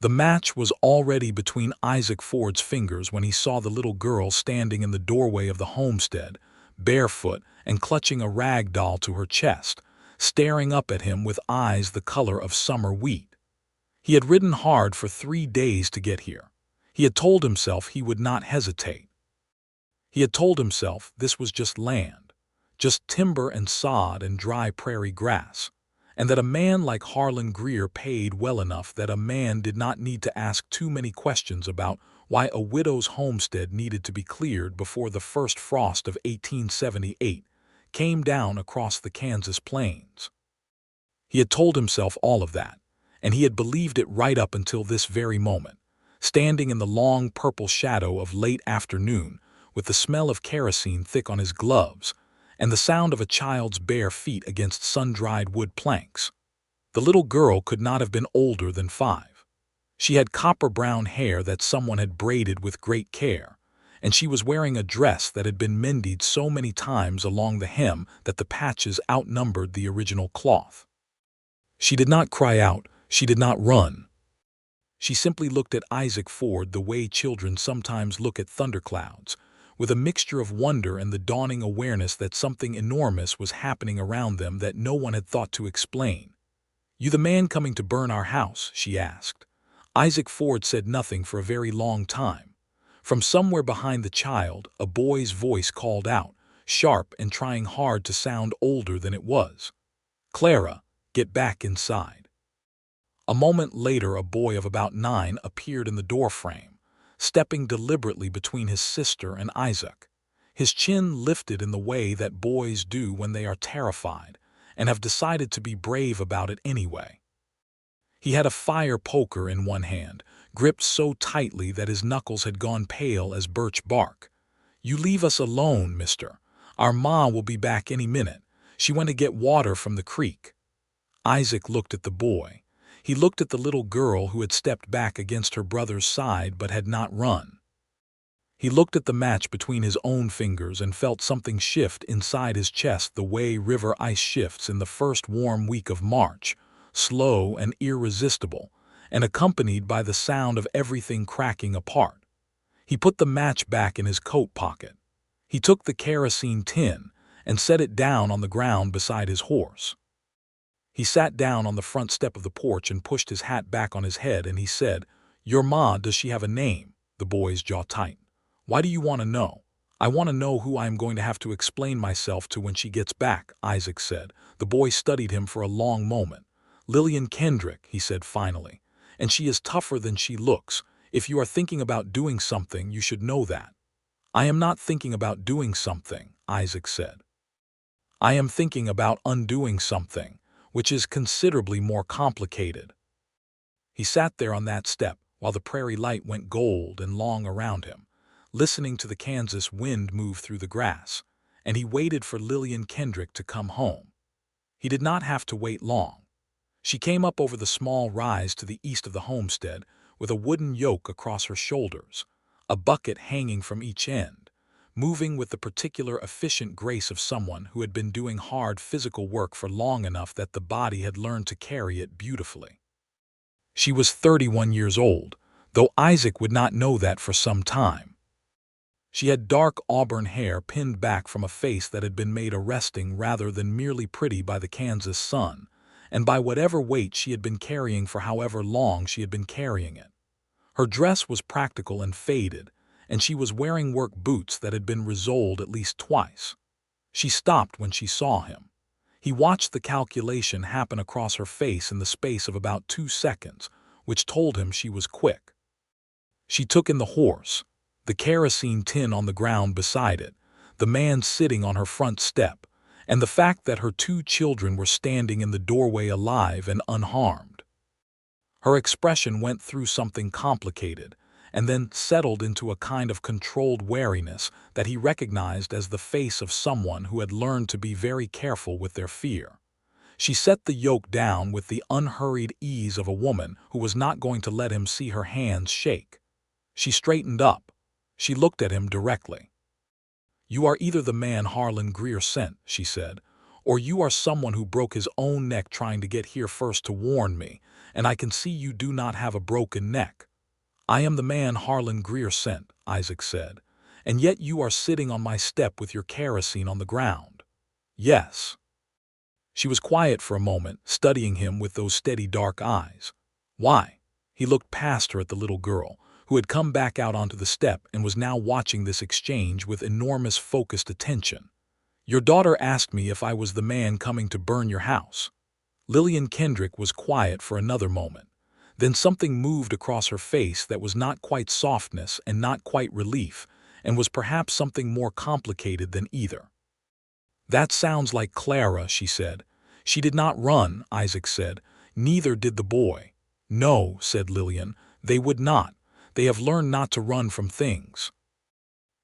The match was already between Isaac Ford's fingers when he saw the little girl standing in the doorway of the homestead, barefoot and clutching a rag doll to her chest, staring up at him with eyes the color of summer wheat. He had ridden hard for 3 days to get here. He had told himself he would not hesitate. He had told himself this was just land, just timber and sod and dry prairie grass, and that a man like Harlan Greer paid well enough that a man did not need to ask too many questions about why a widow's homestead needed to be cleared before the first frost of 1878 came down across the Kansas plains. He had told himself all of that, and he had believed it right up until this very moment, standing in the long purple shadow of late afternoon with the smell of kerosene thick on his gloves and the sound of a child's bare feet against sun-dried wood planks. The little girl could not have been older than 5. She had copper-brown hair that someone had braided with great care, and she was wearing a dress that had been mended so many times along the hem that the patches outnumbered the original cloth. She did not cry out, she did not run. She simply looked at Isaac Ford the way children sometimes look at thunderclouds, with a mixture of wonder and the dawning awareness that something enormous was happening around them that no one had thought to explain. "You the man coming to burn our house?" she asked. Isaac Ford said nothing for a very long time. From somewhere behind the child, a boy's voice called out, sharp and trying hard to sound older than it was. "Clara, get back inside." A moment later, a boy of about 9 appeared in the doorframe, stepping deliberately between his sister and Isaac. His chin lifted in the way that boys do when they are terrified and have decided to be brave about it anyway. He had a fire poker in one hand, gripped so tightly that his knuckles had gone pale as birch bark. "You leave us alone, mister. Our ma will be back any minute. She went to get water from the creek." Isaac looked at the boy. He looked at the little girl who had stepped back against her brother's side but had not run. He looked at the match between his own fingers and felt something shift inside his chest the way river ice shifts in the first warm week of March, slow and irresistible, and accompanied by the sound of everything cracking apart. He put the match back in his coat pocket. He took the kerosene tin and set it down on the ground beside his horse. He sat down on the front step of the porch and pushed his hat back on his head, and he said, "Your ma, does she have a name?" The boy's jaw tightened. "Why do you want to know?" "I want to know who I am going to have to explain myself to when she gets back," Isaac said. The boy studied him for a long moment. "Lillian Kendrick," he said finally, "and she is tougher than she looks. If you are thinking about doing something, you should know that." "I am not thinking about doing something," Isaac said. "I am thinking about undoing something, which is considerably more complicated." He sat there on that step while the prairie light went gold and long around him, listening to the Kansas wind move through the grass, and he waited for Lillian Kendrick to come home. He did not have to wait long. She came up over the small rise to the east of the homestead with a wooden yoke across her shoulders, a bucket hanging from each end, moving with the particular efficient grace of someone who had been doing hard physical work for long enough that the body had learned to carry it beautifully. She was 31 years old, though Isaac would not know that for some time. She had dark auburn hair pinned back from a face that had been made arresting rather than merely pretty by the Kansas sun, and by whatever weight she had been carrying for however long she had been carrying it. Her dress was practical and faded, and she was wearing work boots that had been resoled at least twice. She stopped when she saw him. He watched the calculation happen across her face in the space of about 2 seconds, which told him she was quick. She took in the horse, the kerosene tin on the ground beside it, the man sitting on her front step, and the fact that her 2 children were standing in the doorway alive and unharmed. Her expression went through something complicated, and then settled into a kind of controlled wariness that he recognized as the face of someone who had learned to be very careful with their fear. She set the yoke down with the unhurried ease of a woman who was not going to let him see her hands shake. She straightened up. She looked at him directly. "You are either the man Harlan Greer sent," she said, or you are someone who broke his own neck trying to get here first to warn me, and I can see you do not have a broken neck. I am the man Harlan Greer sent, Isaac said, and yet you are sitting on my step with your kerosene on the ground. Yes. She was quiet for a moment, studying him with those steady dark eyes. Why? He looked past her at the little girl, who had come back out onto the step and was now watching this exchange with enormous focused attention. Your daughter asked me if I was the man coming to burn your house. Lillian Kendrick was quiet for another moment. Then something moved across her face that was not quite softness and not quite relief, and was perhaps something more complicated than either. That sounds like Clara, she said. She did not run, Isaac said. Neither did the boy. No, said Lillian, they would not. They have learned not to run from things.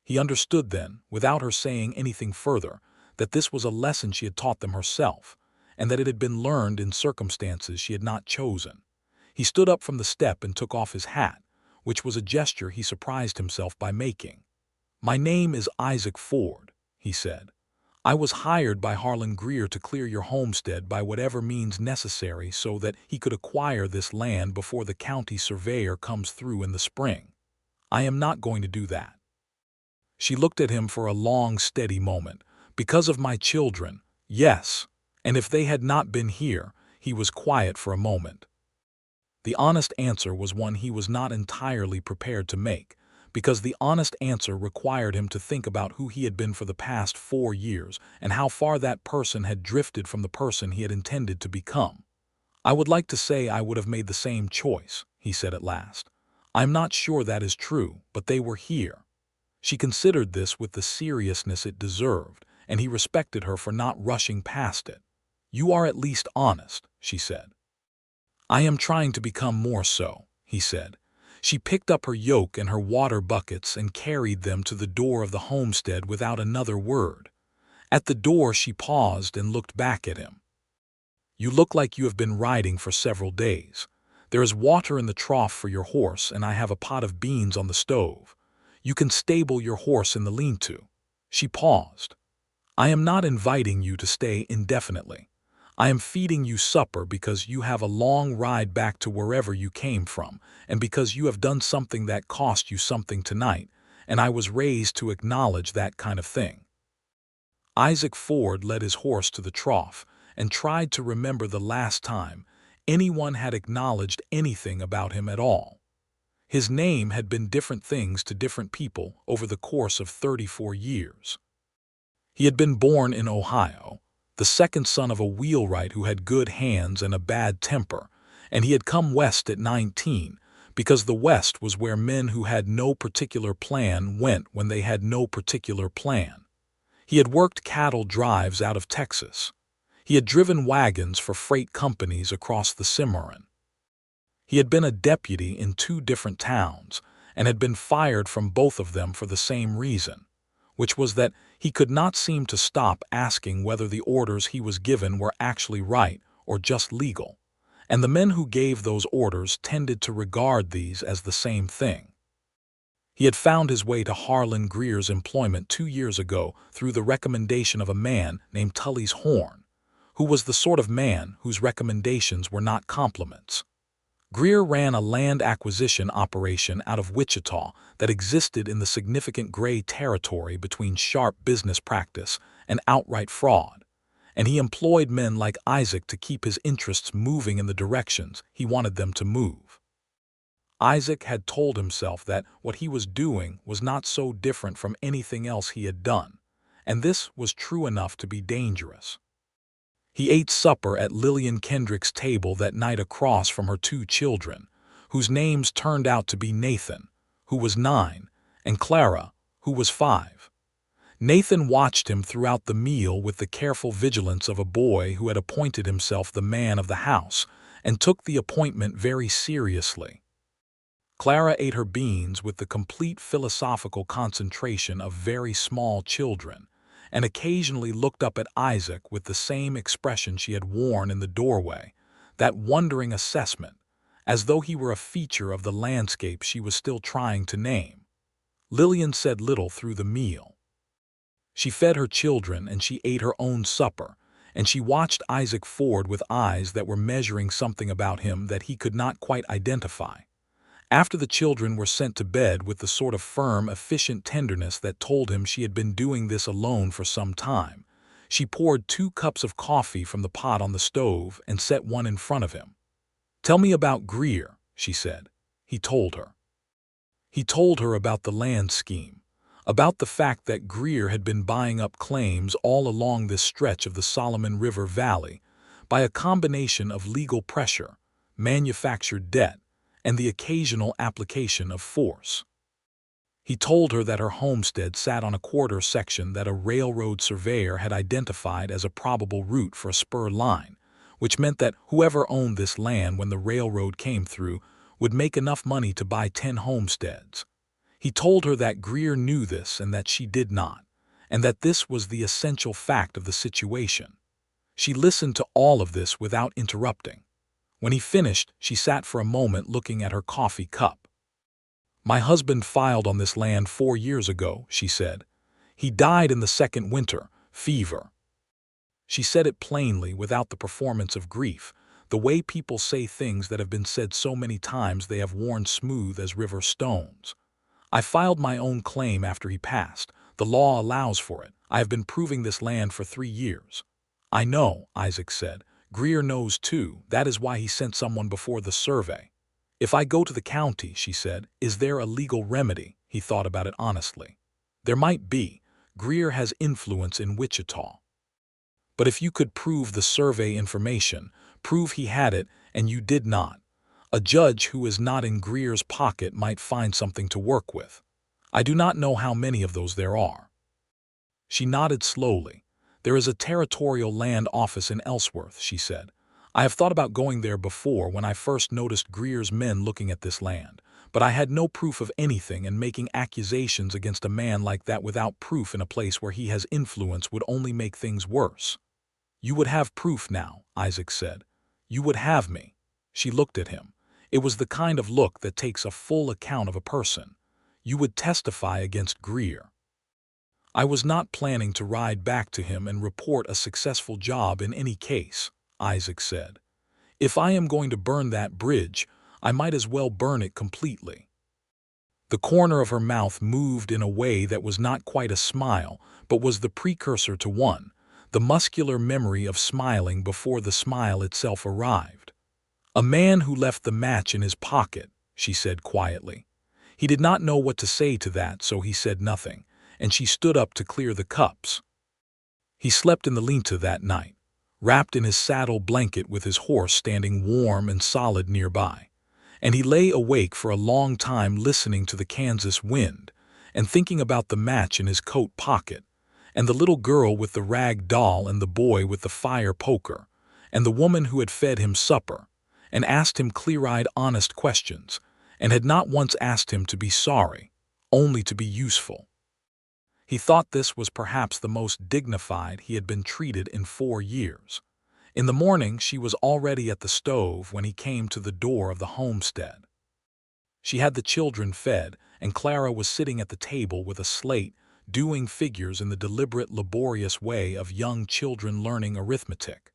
He understood then, without her saying anything further, that this was a lesson she had taught them herself, and that it had been learned in circumstances she had not chosen. He stood up from the step and took off his hat, which was a gesture he surprised himself by making. My name is Isaac Ford, he said. I was hired by Harlan Greer to clear your homestead by whatever means necessary so that he could acquire this land before the county surveyor comes through in the spring. I am not going to do that. She looked at him for a long, steady moment. Because of my children, yes, and if they had not been here, he was quiet for a moment. The honest answer was one he was not entirely prepared to make, because the honest answer required him to think about who he had been for the past 4 years and how far that person had drifted from the person he had intended to become. I would like to say I would have made the same choice, he said at last. I'm not sure that is true, but they were here. She considered this with the seriousness it deserved, and he respected her for not rushing past it. You are at least honest, she said. I am trying to become more so, he said. She picked up her yoke and her water buckets and carried them to the door of the homestead without another word. At the door she paused and looked back at him. You look like you have been riding for several days. There is water in the trough for your horse, and I have a pot of beans on the stove. You can stable your horse in the lean-to. She paused. I am not inviting you to stay indefinitely. I am feeding you supper because you have a long ride back to wherever you came from, and because you have done something that cost you something tonight, and I was raised to acknowledge that kind of thing. Isaac Ford led his horse to the trough and tried to remember the last time anyone had acknowledged anything about him at all. His name had been different things to different people over the course of 34 years. He had been born in Ohio, the second son of a wheelwright who had good hands and a bad temper, and he had come west at 19 because the West was where men who had no particular plan went when they had no particular plan. He had worked cattle drives out of Texas. He had driven wagons for freight companies across the Cimarron. He had been a deputy in 2 different towns and had been fired from both of them for the same reason, which was that he could not seem to stop asking whether the orders he was given were actually right or just legal, and the men who gave those orders tended to regard these as the same thing. He had found his way to Harlan Greer's employment 2 years ago through the recommendation of a man named Tully's Horn, who was the sort of man whose recommendations were not compliments. Greer ran a land acquisition operation out of Wichita that existed in the significant gray territory between sharp business practice and outright fraud, and he employed men like Isaac to keep his interests moving in the directions he wanted them to move. Isaac had told himself that what he was doing was not so different from anything else he had done, and this was true enough to be dangerous. He ate supper at Lillian Kendrick's table that night across from her 2 children, whose names turned out to be Nathan, who was 9, and Clara, who was 5. Nathan watched him throughout the meal with the careful vigilance of a boy who had appointed himself the man of the house and took the appointment very seriously. Clara ate her beans with the complete philosophical concentration of very small children, and occasionally looked up at Isaac with the same expression she had worn in the doorway, that wondering assessment, as though he were a feature of the landscape she was still trying to name. Lillian said little through the meal. She fed her children and she ate her own supper, and she watched Isaac Ford with eyes that were measuring something about him that he could not quite identify. After the children were sent to bed with the sort of firm, efficient tenderness that told him she had been doing this alone for some time, she poured 2 cups of coffee from the pot on the stove and set one in front of him. "Tell me about Greer," she said. He told her. He told her about the land scheme, about the fact that Greer had been buying up claims all along this stretch of the Solomon River Valley by a combination of legal pressure, manufactured debt, and the occasional application of force. He told her that her homestead sat on a quarter section that a railroad surveyor had identified as a probable route for a spur line, which meant that whoever owned this land when the railroad came through would make enough money to buy 10 homesteads. He told her that Greer knew this and that she did not, and that this was the essential fact of the situation. She listened to all of this without interrupting. When he finished, she sat for a moment looking at her coffee cup. "My husband filed on this land 4 years ago," she said. "He died in the second winter, fever." She said it plainly, without the performance of grief, the way people say things that have been said so many times they have worn smooth as river stones. "I filed my own claim after he passed. The law allows for it. I have been proving this land for 3 years." "I know," Isaac said. "Greer knows too. That is why he sent someone before the survey." "If I go to the county," she said, "is there a legal remedy?" He thought about it honestly. "There might be. Greer has influence in Wichita. But if you could prove the survey information, prove he had it and you did not, a judge who is not in Greer's pocket might find something to work with. I do not know how many of those there are." She nodded slowly. "There is a territorial land office in Ellsworth," she said. "I have thought about going there before when I first noticed Greer's men looking at this land, but I had no proof of anything, and making accusations against a man like that without proof in a place where he has influence would only make things worse." "You would have proof now," Isaac said. "You would have me." She looked at him. It was the kind of look that takes a full account of a person. "You would testify against Greer." "I was not planning to ride back to him and report a successful job in any case," Isaac said. "If I am going to burn that bridge, I might as well burn it completely." The corner of her mouth moved in a way that was not quite a smile, but was the precursor to one, the muscular memory of smiling before the smile itself arrived. "A man who left the match in his pocket," she said quietly. He did not know what to say to that, so he said nothing, and she stood up to clear the cups. He slept in the lean-to that night, wrapped in his saddle blanket with his horse standing warm and solid nearby, and he lay awake for a long time listening to the Kansas wind and thinking about the match in his coat pocket, and the little girl with the rag doll and the boy with the fire poker, and the woman who had fed him supper, and asked him clear-eyed, honest questions, and had not once asked him to be sorry, only to be useful. He thought this was perhaps the most dignified he had been treated in 4 years. In the morning she was already at the stove when he came to the door of the homestead. She had the children fed, and Clara was sitting at the table with a slate, doing figures in the deliberate, laborious way of young children learning arithmetic.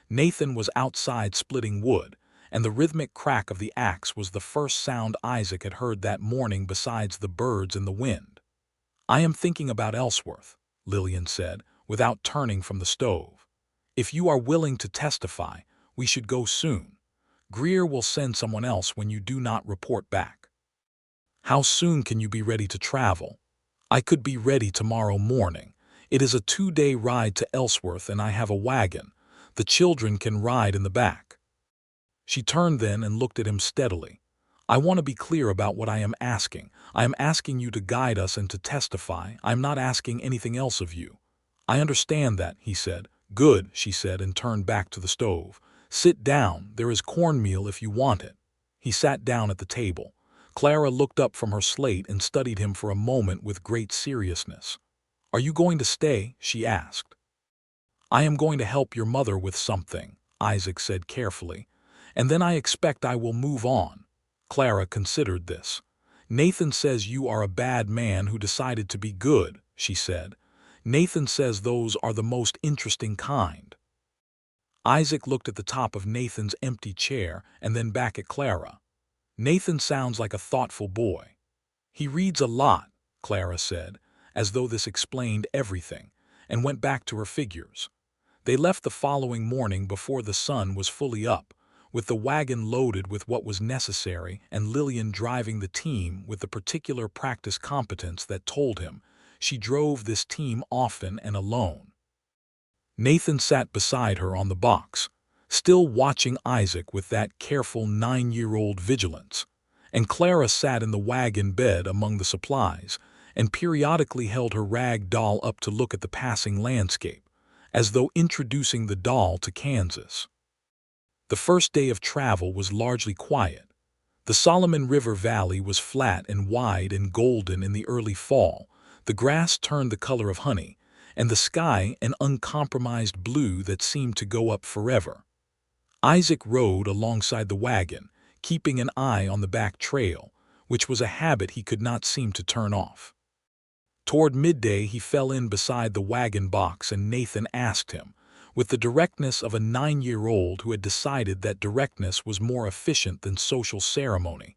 Nathan was outside splitting wood, and the rhythmic crack of the axe was the first sound Isaac had heard that morning besides the birds and the wind. "I am thinking about Ellsworth," Lillian said, without turning from the stove. "If you are willing to testify, we should go soon. Greer will send someone else when you do not report back." "How soon can you be ready to travel?" "I could be ready tomorrow morning. It is a 2-day ride to Ellsworth and I have a wagon. The children can ride in the back." She turned then and looked at him steadily. "I want to be clear about what I am asking. I am asking you to guide us and to testify. I am not asking anything else of you." "I understand that," he said. "Good," she said, and turned back to the stove. "Sit down. There is cornmeal if you want it." He sat down at the table. Clara looked up from her slate and studied him for a moment with great seriousness. "Are you going to stay?" she asked. "I am going to help your mother with something," Isaac said carefully. "And then I expect I will move on." Clara considered this. "Nathan says you are a bad man who decided to be good," she said. "Nathan says those are the most interesting kind." Isaac looked at the top of Nathan's empty chair and then back at Clara. Nathan sounds like a thoughtful boy. He reads a lot, Clara said, as though this explained everything, and went back to her figures. They left the following morning before the sun was fully up, with the wagon loaded with what was necessary and Lillian driving the team with the particular practice competence that told him she drove this team often and alone. Nathan sat beside her on the box, still watching Isaac with that careful 9-year-old vigilance, and Clara sat in the wagon bed among the supplies and periodically held her rag doll up to look at the passing landscape, as though introducing the doll to Kansas. The first day of travel was largely quiet. The Solomon River Valley was flat and wide and golden in the early fall. The grass turned the color of honey, and the sky an uncompromised blue that seemed to go up forever. Isaac rode alongside the wagon, keeping an eye on the back trail, which was a habit he could not seem to turn off. Toward midday he fell in beside the wagon box and Nathan asked him, with the directness of a 9-year-old who had decided that directness was more efficient than social ceremony,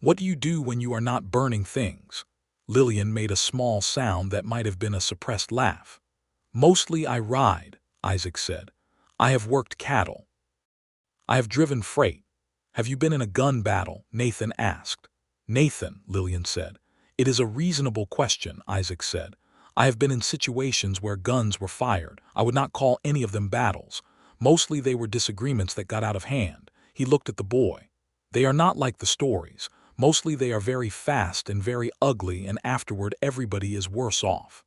"What do you do when you are not burning things?" Lillian made a small sound that might have been a suppressed laugh. "Mostly I ride," Isaac said. "I have worked cattle. I have driven freight." "Have you been in a gun battle?" Nathan asked. "Nathan," Lillian said. "It is a reasonable question," Isaac said. "I have been in situations where guns were fired. I would not call any of them battles. Mostly they were disagreements that got out of hand." He looked at the boy. "They are not like the stories. Mostly they are very fast and very ugly, and afterward everybody is worse off."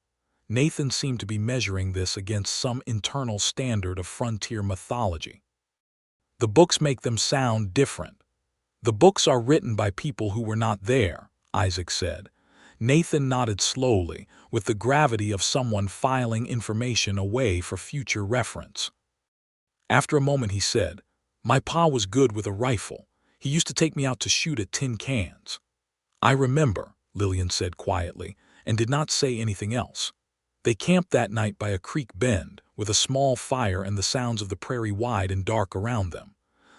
Nathan seemed to be measuring this against some internal standard of frontier mythology. "The books make them sound different." "The books are written by people who were not there," Isaac said. Nathan nodded slowly, with the gravity of someone filing information away for future reference. After a moment he said, "My pa was good with a rifle. He used to take me out to shoot at tin cans." "I remember," Lillian said quietly, and did not say anything else. They camped that night by a creek bend, with a small fire and the sounds of the prairie wide and dark around them.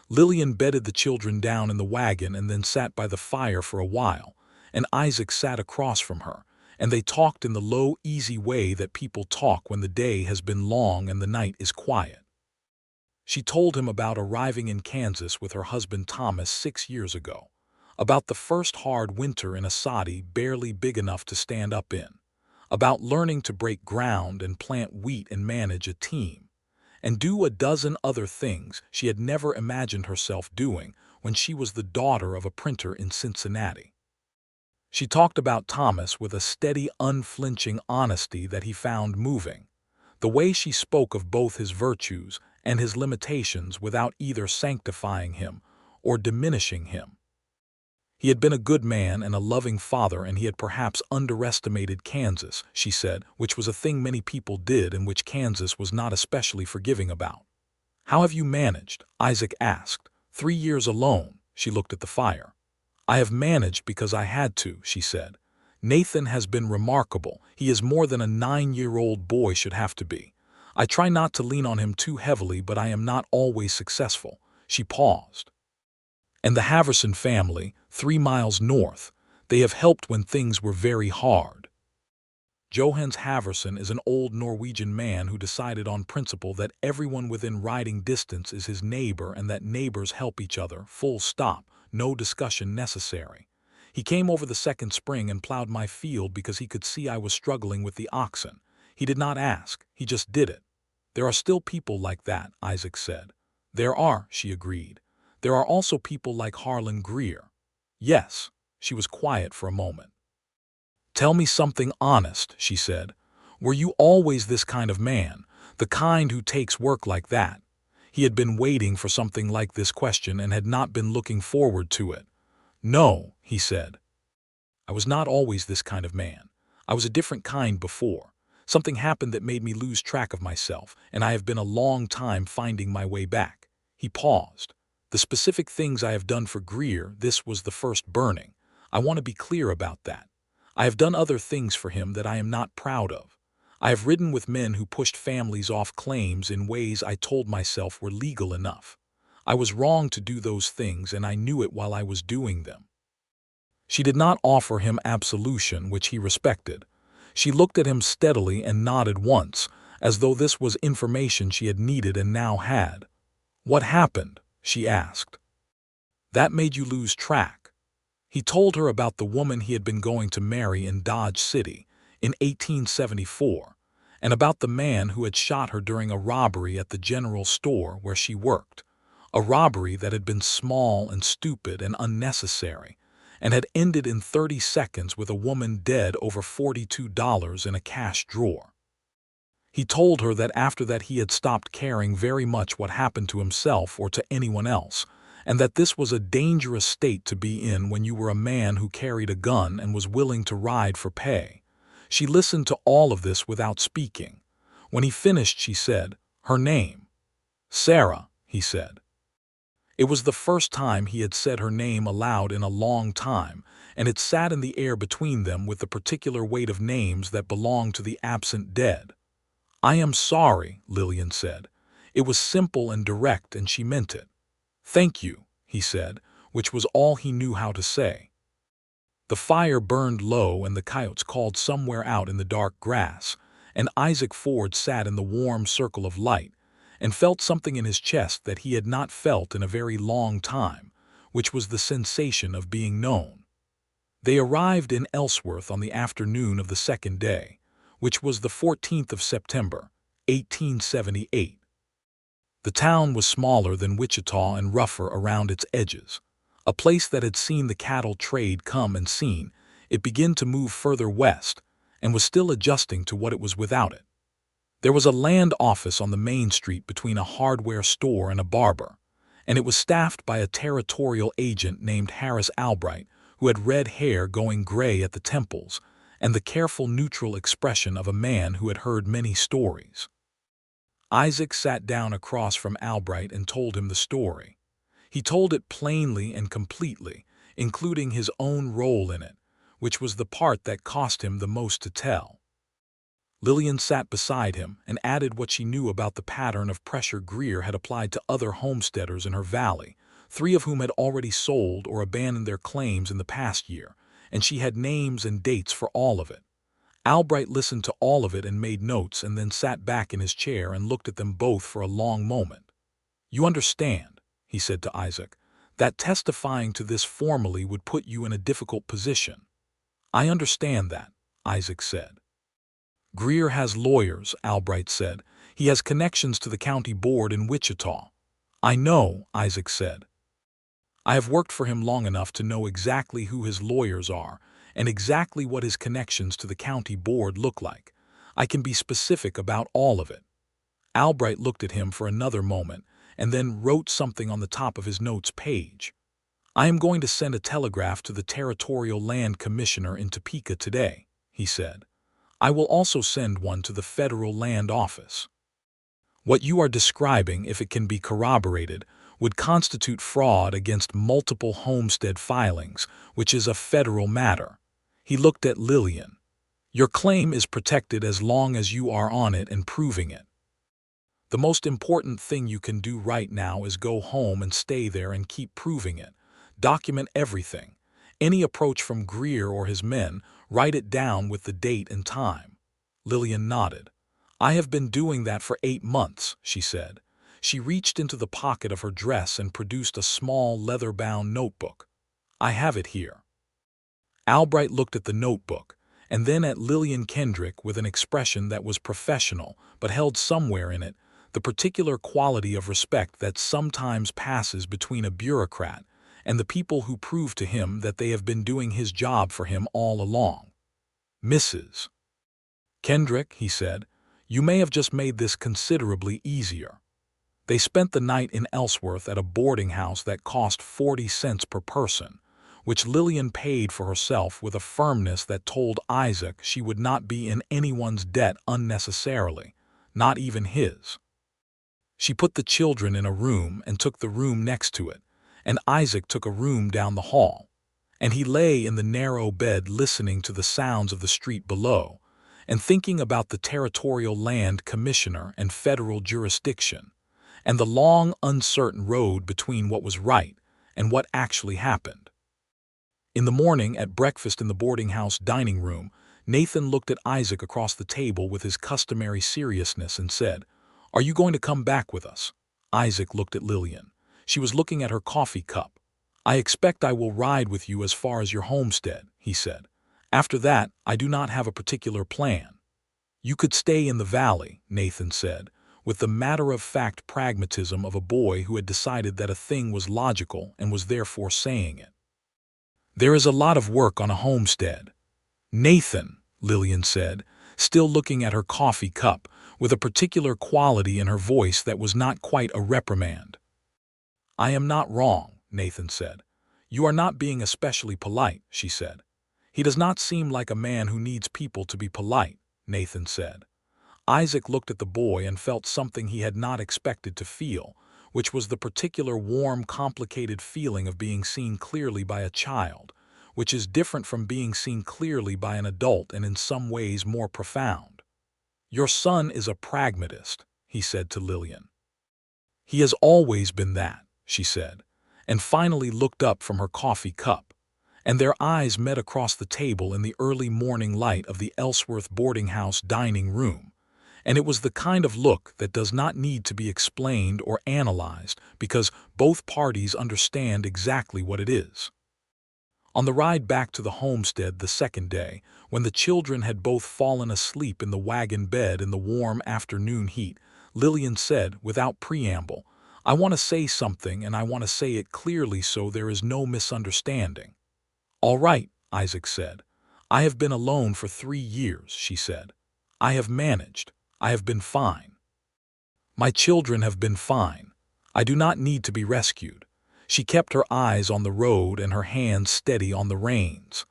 Lillian bedded the children down in the wagon and then sat by the fire for a while, and Isaac sat across from her, and they talked in the low, easy way that people talk when the day has been long and the night is quiet. She told him about arriving in Kansas with her husband Thomas 6 years ago, about the first hard winter in a soddy barely big enough to stand up in, about learning to break ground and plant wheat and manage a team, and do a dozen other things she had never imagined herself doing when she was the daughter of a printer in Cincinnati. She talked about Thomas with a steady, unflinching honesty that he found moving, the way she spoke of both his virtues and his limitations without either sanctifying him or diminishing him. He had been a good man and a loving father, and he had perhaps underestimated Kansas, she said, which was a thing many people did and which Kansas was not especially forgiving about. "How have you managed?" Isaac asked. 3 years alone." She looked at the fire. "I have managed because I had to," she said. "Nathan has been remarkable. He is more than a 9-year-old boy should have to be. I try not to lean on him too heavily, but I am not always successful." She paused. "And the Haverson family, 3 miles north, they have helped when things were very hard." Johannes Haverson is an old Norwegian man who decided on principle that everyone within riding distance is his neighbor and that neighbors help each other, full stop, no discussion necessary. He came over the second spring and plowed my field because he could see I was struggling with the oxen. He did not ask, he just did it. "There are still people like that," Isaac said. "There are," she agreed. "There are also people like Harlan Greer." "Yes." She was quiet for a moment. "Tell me something honest," she said. "Were you always this kind of man, the kind who takes work like that?" He had been waiting for something like this question and had not been looking forward to it. "No," he said. "I was not always this kind of man. I was a different kind before. Something happened that made me lose track of myself, and I have been a long time finding my way back." He paused. "The specific things I have done for Greer, this was the first burning. I want to be clear about that. I have done other things for him that I am not proud of. I have ridden with men who pushed families off claims in ways I told myself were legal enough. I was wrong to do those things, and I knew it while I was doing them. She did not offer him absolution, which he respected. She looked at him steadily and nodded once, as though this was information she had needed and now had. "What happened?" she asked. "That made you lose track." He told her about the woman he had been going to marry in Dodge City in 1874, and about the man who had shot her during a robbery at the general store where she worked, a robbery that had been small and stupid and unnecessary, and had ended in 30 seconds with a woman dead over $42 in a cash drawer. He told her that after that he had stopped caring very much what happened to himself or to anyone else, and that this was a dangerous state to be in when you were a man who carried a gun and was willing to ride for pay. She listened to all of this without speaking. When he finished, she said, "Her name?" "Sarah," he said. It was the first time he had said her name aloud in a long time, and it sat in the air between them with the particular weight of names that belonged to the absent dead. "I am sorry," Lillian said. It was simple and direct, and she meant it. "Thank you," he said, which was all he knew how to say. The fire burned low and the coyotes called somewhere out in the dark grass, and Isaac Ford sat in the warm circle of light and felt something in his chest that he had not felt in a very long time, which was the sensation of being known. They arrived in Ellsworth on the afternoon of the second day, which was the 14th of September, 1878. The town was smaller than Wichita and rougher around its edges. A place that had seen the cattle trade come and seen it begin to move further west and was still adjusting to what it was without it. There was a land office on the main street between a hardware store and a barber, and it was staffed by a territorial agent named Harris Albright, who had red hair going gray at the temples and the careful neutral expression of a man who had heard many stories. Isaac sat down across from Albright and told him the story. He told it plainly and completely, including his own role in it, which was the part that cost him the most to tell. Lillian sat beside him and added what she knew about the pattern of pressure Greer had applied to other homesteaders in her valley, 3 of whom had already sold or abandoned their claims in the past year, and she had names and dates for all of it. Albright listened to all of it and made notes, and then sat back in his chair and looked at them both for a long moment. "You understand," he said to Isaac, "that testifying to this formally would put you in a difficult position." "I understand that," Isaac said. "Greer has lawyers," Albright said. "He has connections to the county board in Wichita." "I know," Isaac said. "I have worked for him long enough to know exactly who his lawyers are and exactly what his connections to the county board look like. I can be specific about all of it." Albright looked at him for another moment and then wrote something on the top of his notes page. "I am going to send a telegraph to the Territorial Land Commissioner in Topeka today," he said. "I will also send one to the Federal Land Office. What you are describing, if it can be corroborated, would constitute fraud against multiple homestead filings, which is a federal matter." He looked at Lillian. "Your claim is protected as long as you are on it and proving it. The most important thing you can do right now is go home and stay there and keep proving it. Document everything. Any approach from Greer or his men, write it down with the date and time." Lillian nodded. "I have been doing that for 8 months," she said. She reached into the pocket of her dress and produced a small leather-bound notebook. "I have it here." Albright looked at the notebook, and then at Lillian Kendrick with an expression that was professional but held somewhere in it the particular quality of respect that sometimes passes between a bureaucrat and the people who prove to him that they have been doing his job for him all along. "Mrs. Kendrick," he said, "you may have just made this considerably easier." They spent the night in Ellsworth at a boarding house that cost 40 cents per person, which Lillian paid for herself with a firmness that told Isaac she would not be in anyone's debt unnecessarily, not even his. She put the children in a room and took the room next to it, and Isaac took a room down the hall, and he lay in the narrow bed listening to the sounds of the street below, and thinking about the territorial land commissioner and federal jurisdiction, and the long, uncertain road between what was right and what actually happened. In the morning, at breakfast in the boarding house dining room, Nathan looked at Isaac across the table with his customary seriousness and said, "Are you going to come back with us?" Isaac looked at Lillian. She was looking at her coffee cup. "I expect I will ride with you as far as your homestead," he said. "After that, I do not have a particular plan." "You could stay in the valley," Nathan said, with the matter-of-fact pragmatism of a boy who had decided that a thing was logical and was therefore saying it. "There is a lot of work on a homestead." "Nathan," Lillian said, still looking at her coffee cup, with a particular quality in her voice that was not quite a reprimand. "I am not wrong," Nathan said. "You are not being especially polite," she said. "He does not seem like a man who needs people to be polite," Nathan said. Isaac looked at the boy and felt something he had not expected to feel, which was the particular warm, complicated feeling of being seen clearly by a child, which is different from being seen clearly by an adult and in some ways more profound. "Your son is a pragmatist," he said to Lillian. "He has always been that," she said, and finally looked up from her coffee cup, and their eyes met across the table in the early morning light of the Ellsworth boarding house dining room. And it was the kind of look that does not need to be explained or analyzed because both parties understand exactly what it is. On the ride back to the homestead the second day, when the children had both fallen asleep in the wagon bed in the warm afternoon heat, Lillian said, without preamble, "I want to say something, and I want to say it clearly so there is no misunderstanding." "All right," Isaac said. "I have been alone for 3 years," she said. "I have managed. I have been fine. My children have been fine. I do not need to be rescued." She kept her eyes on the road and her hands steady on the reins.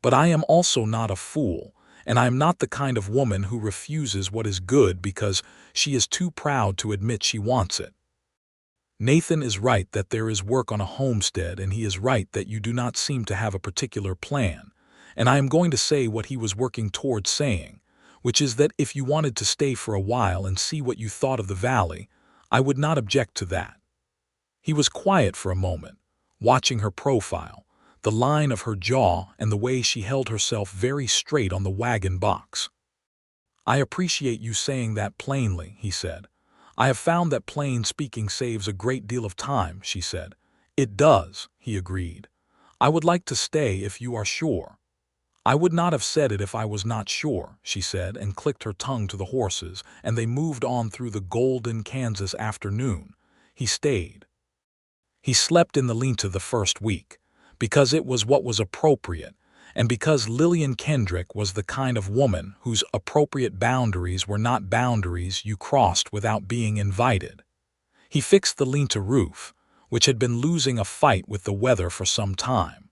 "But I am also not a fool, and I am not the kind of woman who refuses what is good because she is too proud to admit she wants it. Nathan is right that there is work on a homestead, and he is right that you do not seem to have a particular plan, and I am going to say what he was working towards saying, which is that if you wanted to stay for a while and see what you thought of the valley, I would not object to that." He was quiet for a moment, watching her profile, the line of her jaw and the way she held herself very straight on the wagon box. "I appreciate you saying that plainly," he said. "I have found that plain speaking saves a great deal of time," she said. "It does," he agreed. "I would like to stay if you are sure." "I would not have said it if I was not sure," she said, and clicked her tongue to the horses, and they moved on through the golden Kansas afternoon. He stayed. He slept in the lean-to the first week, because it was what was appropriate, and because Lillian Kendrick was the kind of woman whose appropriate boundaries were not boundaries you crossed without being invited. He fixed the lean-to roof, which had been losing a fight with the weather for some time.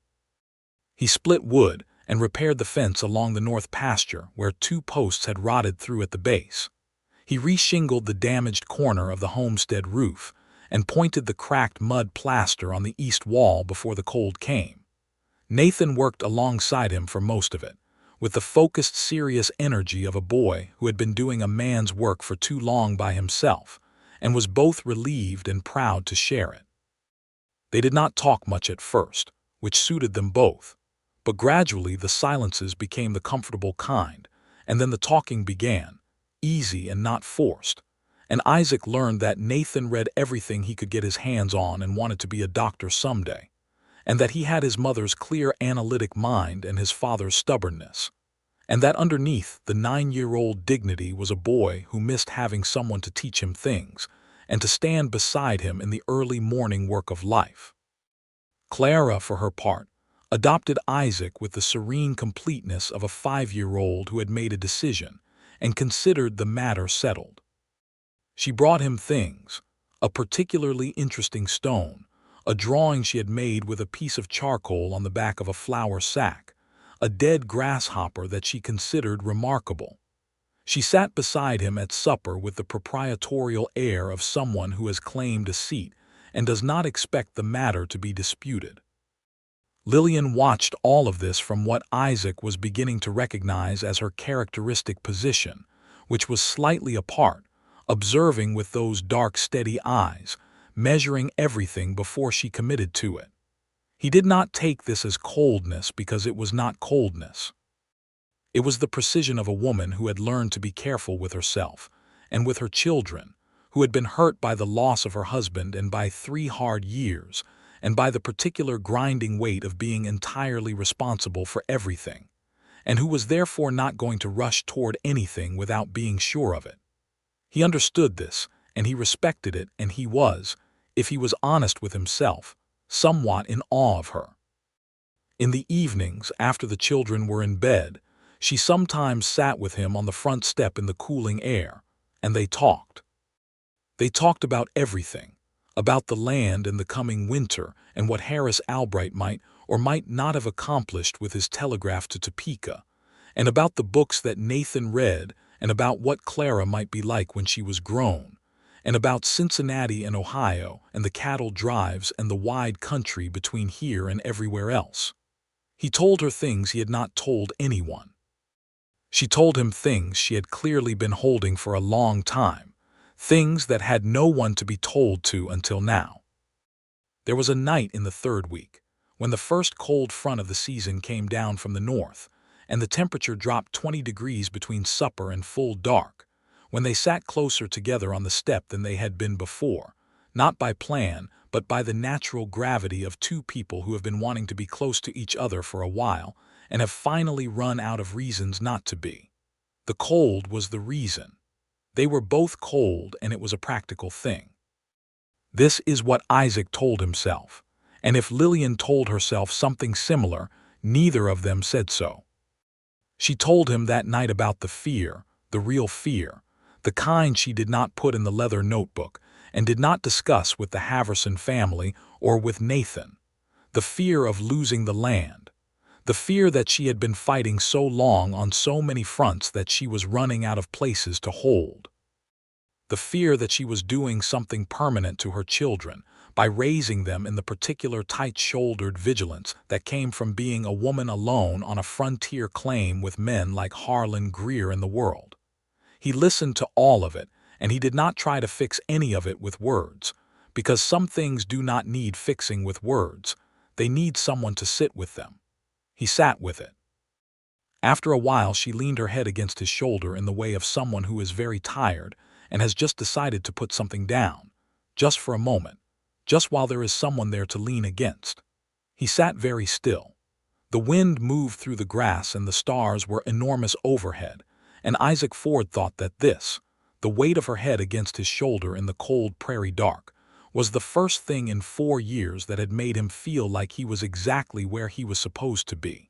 He split wood and repaired the fence along the north pasture where 2 posts had rotted through at the base. He reshingled the damaged corner of the homestead roof and pointed the cracked mud plaster on the east wall before the cold came. Nathan worked alongside him for most of it, with the focused, serious energy of a boy who had been doing a man's work for too long by himself, and was both relieved and proud to share it. They did not talk much at first, which suited them both, but gradually the silences became the comfortable kind, and then the talking began, easy and not forced. And Isaac learned that Nathan read everything he could get his hands on and wanted to be a doctor someday, and that he had his mother's clear analytic mind and his father's stubbornness, and that underneath the 9-year-old dignity was a boy who missed having someone to teach him things and to stand beside him in the early morning work of life. Clara, for her part, adopted Isaac with the serene completeness of a 5-year-old who had made a decision and considered the matter settled. She brought him things, a particularly interesting stone, a drawing she had made with a piece of charcoal on the back of a flour sack, a dead grasshopper that she considered remarkable. She sat beside him at supper with the proprietorial air of someone who has claimed a seat and does not expect the matter to be disputed. Lillian watched all of this from what Isaac was beginning to recognize as her characteristic position, which was slightly apart, observing with those dark, steady eyes, measuring everything before she committed to it. He did not take this as coldness because it was not coldness. It was the precision of a woman who had learned to be careful with herself and with her children, who had been hurt by the loss of her husband and by 3 hard years, and by the particular grinding weight of being entirely responsible for everything, and who was therefore not going to rush toward anything without being sure of it. He understood this, and he respected it, and he was, if he was honest with himself, somewhat in awe of her. In the evenings, after the children were in bed, she sometimes sat with him on the front step in the cooling air, and they talked. They talked about everything, about the land and the coming winter and what Harris Albright might or might not have accomplished with his telegraph to Topeka, and about the books that Nathan read and about what Clara might be like when she was grown, and about Cincinnati and Ohio and the cattle drives and the wide country between here and everywhere else. He told her things he had not told anyone. She told him things she had clearly been holding for a long time, things that had no one to be told to until now. There was a night in the 3rd week, when the first cold front of the season came down from the north, and the temperature dropped 20 degrees between supper and full dark, when they sat closer together on the step than they had been before, not by plan, but by the natural gravity of 2 people who have been wanting to be close to each other for a while and have finally run out of reasons not to be. The cold was the reason. They were both cold, and it was a practical thing. This is what Isaac told himself, and if Lillian told herself something similar, neither of them said so. She told him that night about the fear, the real fear, the kind she did not put in the leather notebook and did not discuss with the Haverson family or with Nathan, the fear of losing the land, the fear that she had been fighting so long on so many fronts that she was running out of places to hold. The fear that she was doing something permanent to her children by raising them in the particular tight-shouldered vigilance that came from being a woman alone on a frontier claim with men like Harlan Greer in the world. He listened to all of it, and he did not try to fix any of it with words, because some things do not need fixing with words. They need someone to sit with them. He sat with it. After a while, she leaned her head against his shoulder in the way of someone who is very tired and has just decided to put something down, just for a moment, just while there is someone there to lean against. He sat very still. The wind moved through the grass and the stars were enormous overhead, and Isaac Ford thought that this, the weight of her head against his shoulder in the cold prairie dark, was the first thing in 4 years that had made him feel like he was exactly where he was supposed to be.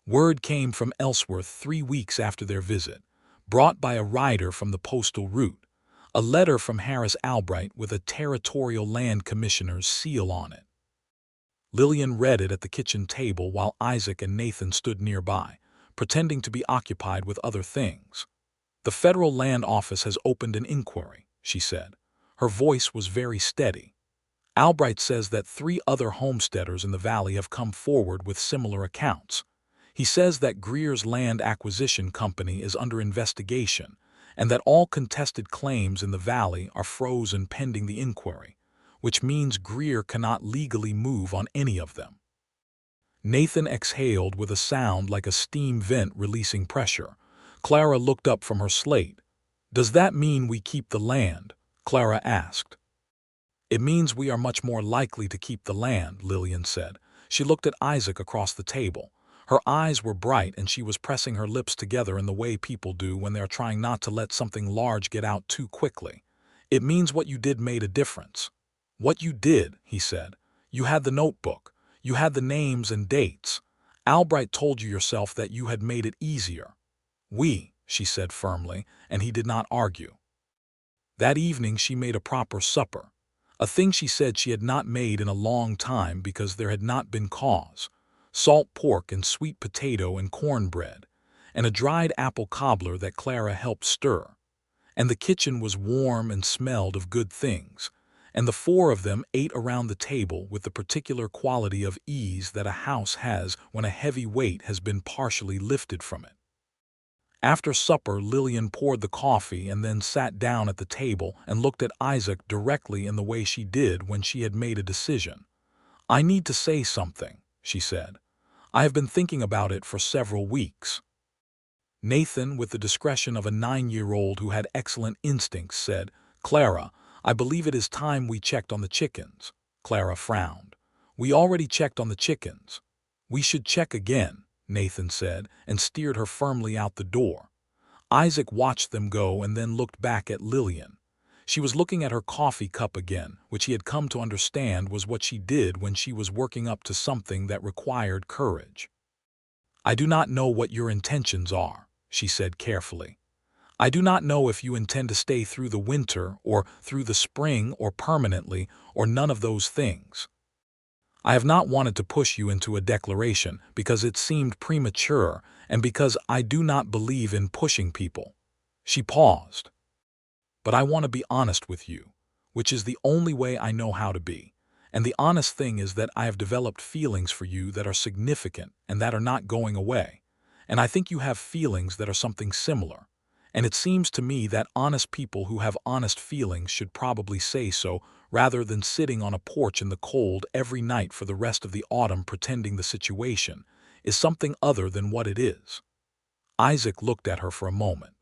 Word came from Ellsworth 3 weeks after their visit, brought by a rider from the postal route, a letter from Harris Albright with a territorial land commissioner's seal on it. Lillian read it at the kitchen table while Isaac and Nathan stood nearby, pretending to be occupied with other things. "The Federal Land Office has opened an inquiry," she said. Her voice was very steady. "Albright says that 3 other homesteaders in the valley have come forward with similar accounts. He says that Greer's Land Acquisition Company is under investigation and that all contested claims in the valley are frozen pending the inquiry, which means Greer cannot legally move on any of them." Nathan exhaled with a sound like a steam vent releasing pressure. Clara looked up from her slate. "Does that mean we keep the land?" Clara asked. "It means we are much more likely to keep the land," Lillian said. She looked at Isaac across the table. Her eyes were bright and she was pressing her lips together in the way people do when they are trying not to let something large get out too quickly. "It means what you did made a difference." "What you did," he said. "You had the notebook. You had the names and dates. Albright told you yourself that you had made it easier." "We," she said firmly, and he did not argue. That evening she made a proper supper, a thing she said she had not made in a long time because there had not been cause. Salt pork and sweet potato and cornbread, and a dried apple cobbler that Clara helped stir. And the kitchen was warm and smelled of good things, and the four of them ate around the table with the particular quality of ease that a house has when a heavy weight has been partially lifted from it. After supper, Lillian poured the coffee and then sat down at the table and looked at Isaac directly in the way she did when she had made a decision. "I need to say something," she said. "I have been thinking about it for several weeks." Nathan, with the discretion of a 9-year-old who had excellent instincts, said, "Clara, I believe it is time we checked on the chickens." Clara frowned. "We already checked on the chickens." "We should check again," Nathan said, and steered her firmly out the door. Isaac watched them go and then looked back at Lillian. She was looking at her coffee cup again, which he had come to understand was what she did when she was working up to something that required courage. "I do not know what your intentions are," she said carefully. "I do not know if you intend to stay through the winter or through the spring or permanently or none of those things. I have not wanted to push you into a declaration because it seemed premature and because I do not believe in pushing people." She paused. "But I want to be honest with you, which is the only way I know how to be. And the honest thing is that I have developed feelings for you that are significant and that are not going away. And I think you have feelings that are something similar. And it seems to me that honest people who have honest feelings should probably say so rather than sitting on a porch in the cold every night for the rest of the autumn pretending the situation is something other than what it is." Isaac looked at her for a moment.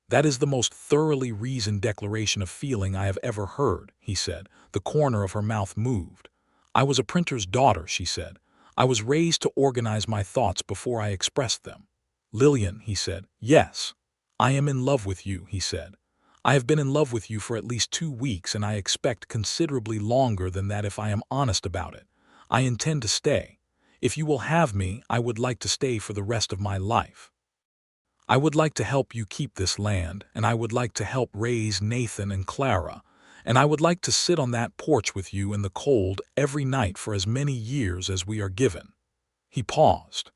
"That is the most thoroughly reasoned declaration of feeling I have ever heard," he said. The corner of her mouth moved. "I was a printer's daughter," she said. "I was raised to organize my thoughts before I expressed them." "Lillian," he said. "Yes. I am in love with you," he said. "I have been in love with you for at least 2 weeks, and I expect considerably longer than that if I am honest about it. I intend to stay. If you will have me, I would like to stay for the rest of my life. I would like to help you keep this land, and I would like to help raise Nathan and Clara, and I would like to sit on that porch with you in the cold every night for as many years as we are given." He paused.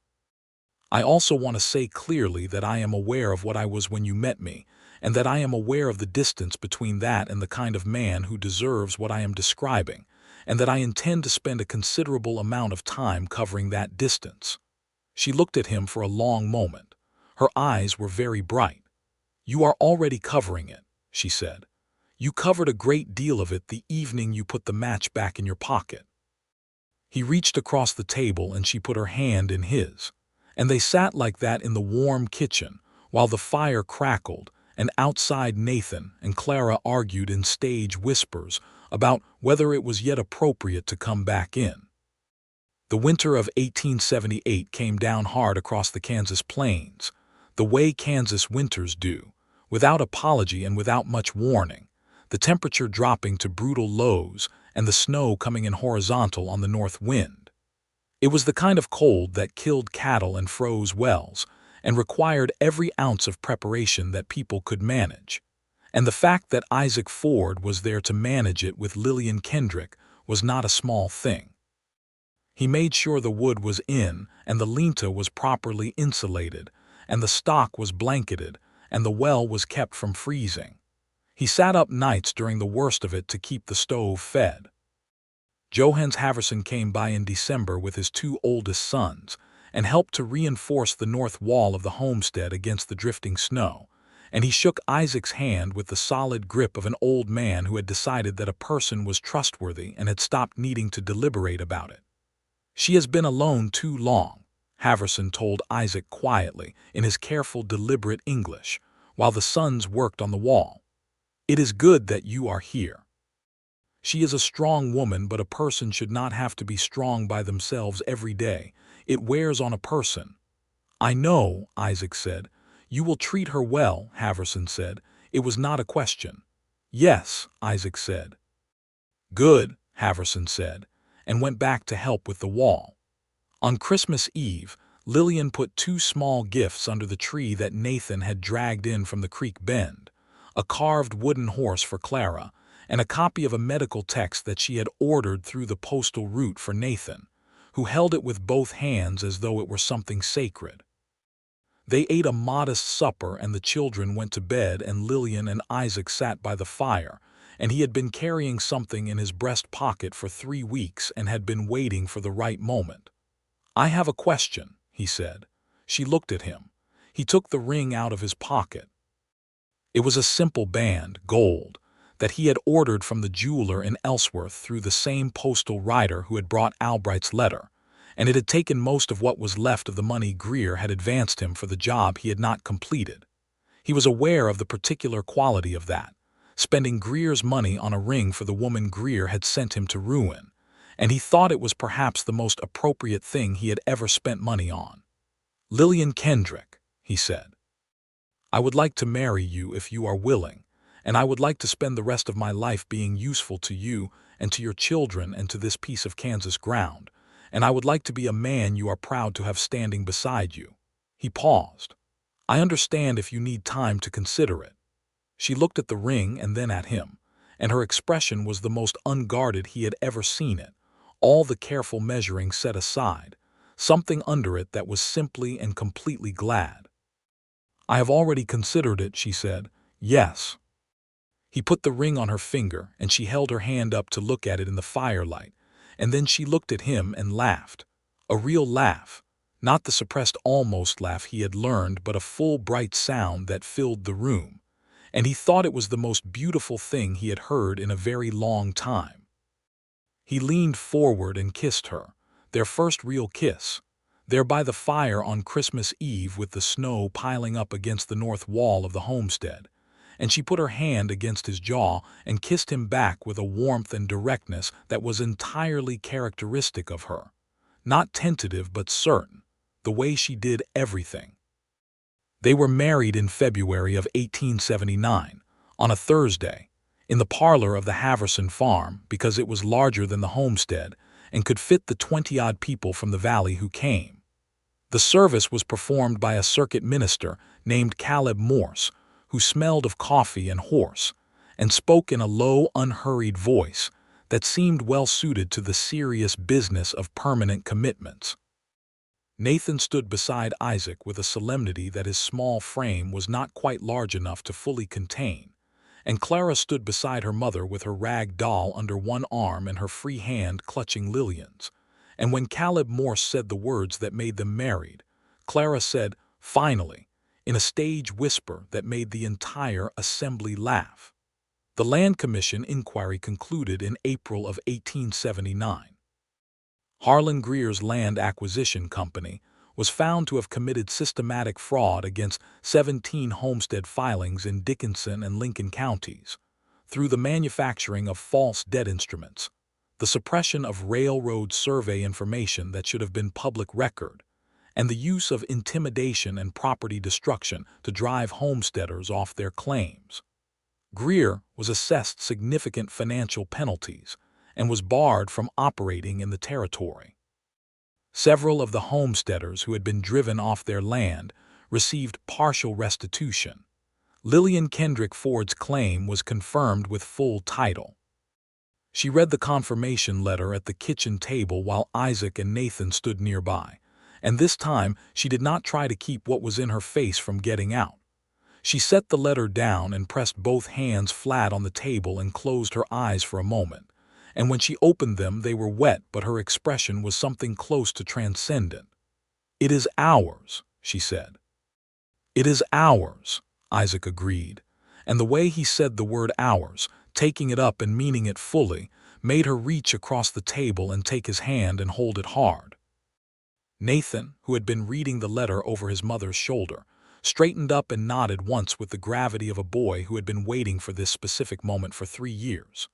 "I also want to say clearly that I am aware of what I was when you met me, and that I am aware of the distance between that and the kind of man who deserves what I am describing, and that I intend to spend a considerable amount of time covering that distance." She looked at him for a long moment. Her eyes were very bright. "You are already covering it," she said. "You covered a great deal of it the evening you put the match back in your pocket." He reached across the table and she put her hand in his. And they sat like that in the warm kitchen, while the fire crackled, and outside Nathan and Clara argued in stage whispers about whether it was yet appropriate to come back in. The winter of 1878 came down hard across the Kansas plains, the way Kansas winters do, without apology and without much warning, the temperature dropping to brutal lows and the snow coming in horizontal on the north wind. It was the kind of cold that killed cattle and froze wells, and required every ounce of preparation that people could manage. And the fact that Isaac Ford was there to manage it with Lillian Kendrick was not a small thing. He made sure the wood was in, and the linta was properly insulated, and the stock was blanketed, and the well was kept from freezing. He sat up nights during the worst of it to keep the stove fed. Johannes Haverson came by in December with his 2 oldest sons and helped to reinforce the north wall of the homestead against the drifting snow, and he shook Isaac's hand with the solid grip of an old man who had decided that a person was trustworthy and had stopped needing to deliberate about it. "She has been alone too long," Haverson told Isaac quietly in his careful, deliberate English, while the sons worked on the wall. "It is good that you are here. She is a strong woman, but a person should not have to be strong by themselves every day. It wears on a person." "I know," Isaac said. "You will treat her well," Haverson said. "It was not a question." "Yes," Isaac said. "Good," Haverson said, and went back to help with the wall. On Christmas Eve, Lillian put 2 small gifts under the tree that Nathan had dragged in from the creek bend, a carved wooden horse for Clara, and a copy of a medical text that she had ordered through the postal route for Nathan, who held it with both hands as though it were something sacred. They ate a modest supper and the children went to bed, and Lillian and Isaac sat by the fire, and he had been carrying something in his breast pocket for 3 weeks and had been waiting for the right moment. "I have a question," he said. She looked at him. He took the ring out of his pocket. It was a simple band, gold, that he had ordered from the jeweler in Ellsworth through the same postal rider who had brought Albright's letter, and it had taken most of what was left of the money Greer had advanced him for the job he had not completed. He was aware of the particular quality of that, spending Greer's money on a ring for the woman Greer had sent him to ruin, and he thought it was perhaps the most appropriate thing he had ever spent money on. "Lillian Kendrick," he said, "I would like to marry you if you are willing, and I would like to spend the rest of my life being useful to you and to your children and to this piece of Kansas ground, and I would like to be a man you are proud to have standing beside you." He paused. "I understand if you need time to consider it." She looked at the ring and then at him, and her expression was the most unguarded he had ever seen it, all the careful measuring set aside, something under it that was simply and completely glad. "I have already considered it," she said. "Yes." He put the ring on her finger, and she held her hand up to look at it in the firelight, and then she looked at him and laughed. A real laugh, not the suppressed almost laugh he had learned, but a full, bright sound that filled the room, and he thought it was the most beautiful thing he had heard in a very long time. He leaned forward and kissed her, their first real kiss, there by the fire on Christmas Eve with the snow piling up against the north wall of the homestead, and she put her hand against his jaw and kissed him back with a warmth and directness that was entirely characteristic of her, not tentative but certain, the way she did everything. They were married in February of 1879, on a Thursday, in the parlor of the Haverson farm because it was larger than the homestead and could fit the 20-odd people from the valley who came. The service was performed by a circuit minister named Caleb Morse, who smelled of coffee and horse, and spoke in a low, unhurried voice that seemed well suited to the serious business of permanent commitments. Nathan stood beside Isaac with a solemnity that his small frame was not quite large enough to fully contain, and Clara stood beside her mother with her rag doll under one arm and her free hand clutching Lillian's. And when Caleb Morse said the words that made them married, Clara said, "Finally," in a stage whisper that made the entire assembly laugh. The Land Commission inquiry concluded in April of 1879. Harlan Greer's Land Acquisition Company was found to have committed systematic fraud against 17 homestead filings in Dickinson and Lincoln counties, through the manufacturing of false deed instruments, the suppression of railroad survey information that should have been public record, and the use of intimidation and property destruction to drive homesteaders off their claims. Greer was assessed significant financial penalties and was barred from operating in the territory. Several of the homesteaders who had been driven off their land received partial restitution. Lillian Kendrick Ford's claim was confirmed with full title. She read the confirmation letter at the kitchen table while Isaac and Nathan stood nearby, and this time she did not try to keep what was in her face from getting out. She set the letter down and pressed both hands flat on the table and closed her eyes for a moment, and when she opened them they were wet, but her expression was something close to transcendent. "It is ours," she said. "It is ours," Isaac agreed, and the way he said the word ours, taking it up and meaning it fully, made her reach across the table and take his hand and hold it hard. Nathan, who had been reading the letter over his mother's shoulder, straightened up and nodded once with the gravity of a boy who had been waiting for this specific moment for 3 years.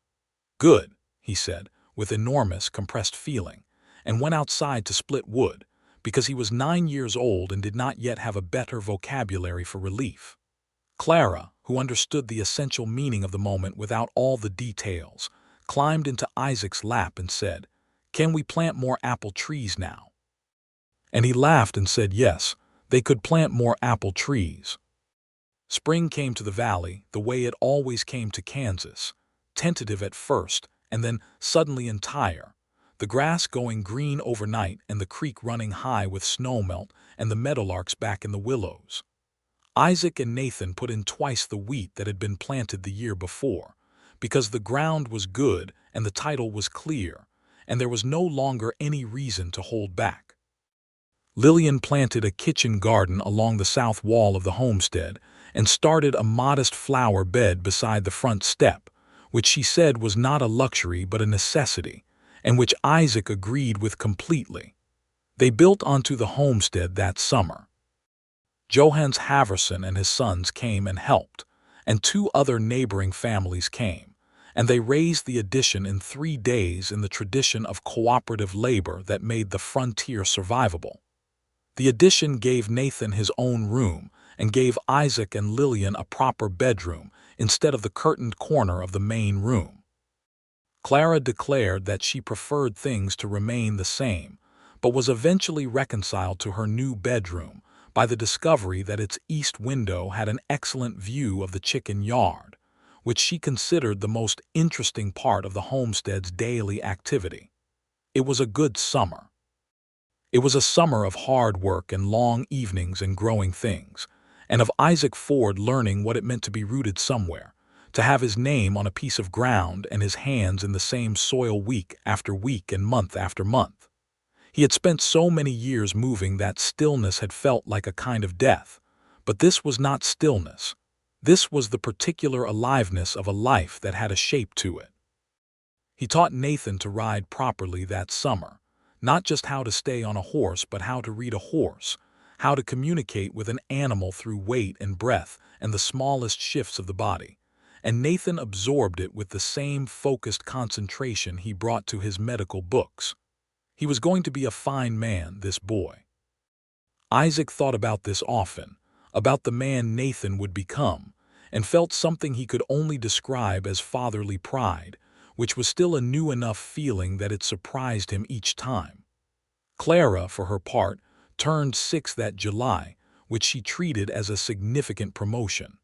"Good," he said, with enormous compressed feeling, and went outside to split wood, because he was 9 years old and did not yet have a better vocabulary for relief. Clara, who understood the essential meaning of the moment without all the details, climbed into Isaac's lap and said, "Can we plant more apple trees now?" And he laughed and said yes, they could plant more apple trees. Spring came to the valley the way it always came to Kansas, tentative at first and then suddenly entire, the grass going green overnight and the creek running high with snowmelt and the meadowlarks back in the willows. Isaac and Nathan put in twice the wheat that had been planted the year before, because the ground was good and the title was clear, and there was no longer any reason to hold back. Lillian planted a kitchen garden along the south wall of the homestead and started a modest flower bed beside the front step, which she said was not a luxury but a necessity, and which Isaac agreed with completely. They built onto the homestead that summer. Johannes Haverson and his sons came and helped, and 2 other neighboring families came, and they raised the addition in 3 days in the tradition of cooperative labor that made the frontier survivable. The addition gave Nathan his own room and gave Isaac and Lillian a proper bedroom instead of the curtained corner of the main room. Clara declared that she preferred things to remain the same, but was eventually reconciled to her new bedroom by the discovery that its east window had an excellent view of the chicken yard, which she considered the most interesting part of the homestead's daily activity. It was a good summer. It was a summer of hard work and long evenings and growing things, and of Isaac Ford learning what it meant to be rooted somewhere, to have his name on a piece of ground and his hands in the same soil week after week and month after month. He had spent so many years moving that stillness had felt like a kind of death, but this was not stillness. This was the particular aliveness of a life that had a shape to it. He taught Nathan to ride properly that summer, not just how to stay on a horse but how to read a horse, how to communicate with an animal through weight and breath and the smallest shifts of the body, and Nathan absorbed it with the same focused concentration he brought to his medical books. He was going to be a fine man, this boy. Isaac thought about this often, about the man Nathan would become, and felt something he could only describe as fatherly pride, which was still a new enough feeling that it surprised him each time. Clara, for her part, turned 6 that July, which she treated as a significant promotion.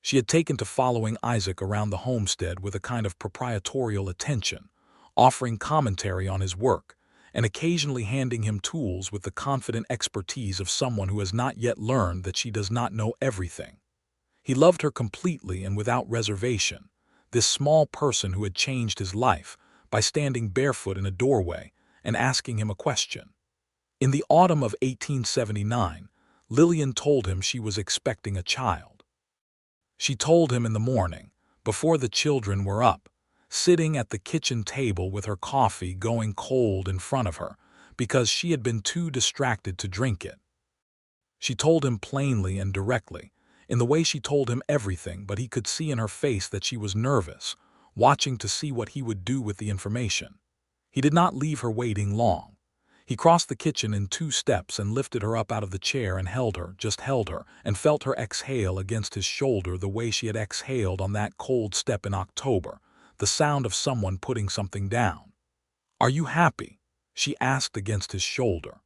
She had taken to following Isaac around the homestead with a kind of proprietorial attention, offering commentary on his work, and occasionally handing him tools with the confident expertise of someone who has not yet learned that she does not know everything. He loved her completely and without reservation, this small person who had changed his life by standing barefoot in a doorway and asking him a question. In the autumn of 1879, Lillian told him she was expecting a child. She told him in the morning, before the children were up, sitting at the kitchen table with her coffee going cold in front of her, because she had been too distracted to drink it. She told him plainly and directly, in the way she told him everything, but he could see in her face that she was nervous, watching to see what he would do with the information. He did not leave her waiting long. He crossed the kitchen in 2 steps and lifted her up out of the chair and held her, just held her, and felt her exhale against his shoulder the way she had exhaled on that cold step in October, the sound of someone putting something down. "Are you happy?" she asked against his shoulder.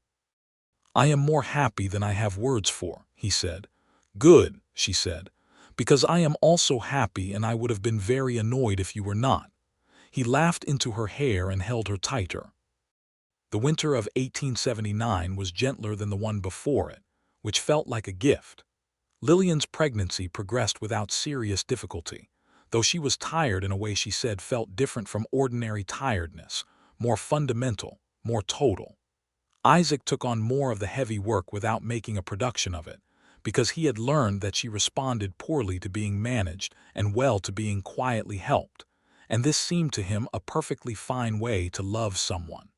"I am more happy than I have words for," he said. "Good," she said, "because I am also happy and I would have been very annoyed if you were not." He laughed into her hair and held her tighter. The winter of 1879 was gentler than the one before it, which felt like a gift. Lillian's pregnancy progressed without serious difficulty, though she was tired in a way she said felt different from ordinary tiredness, more fundamental, more total. Isaac took on more of the heavy work without making a production of it, because he had learned that she responded poorly to being managed and well to being quietly helped, and this seemed to him a perfectly fine way to love someone.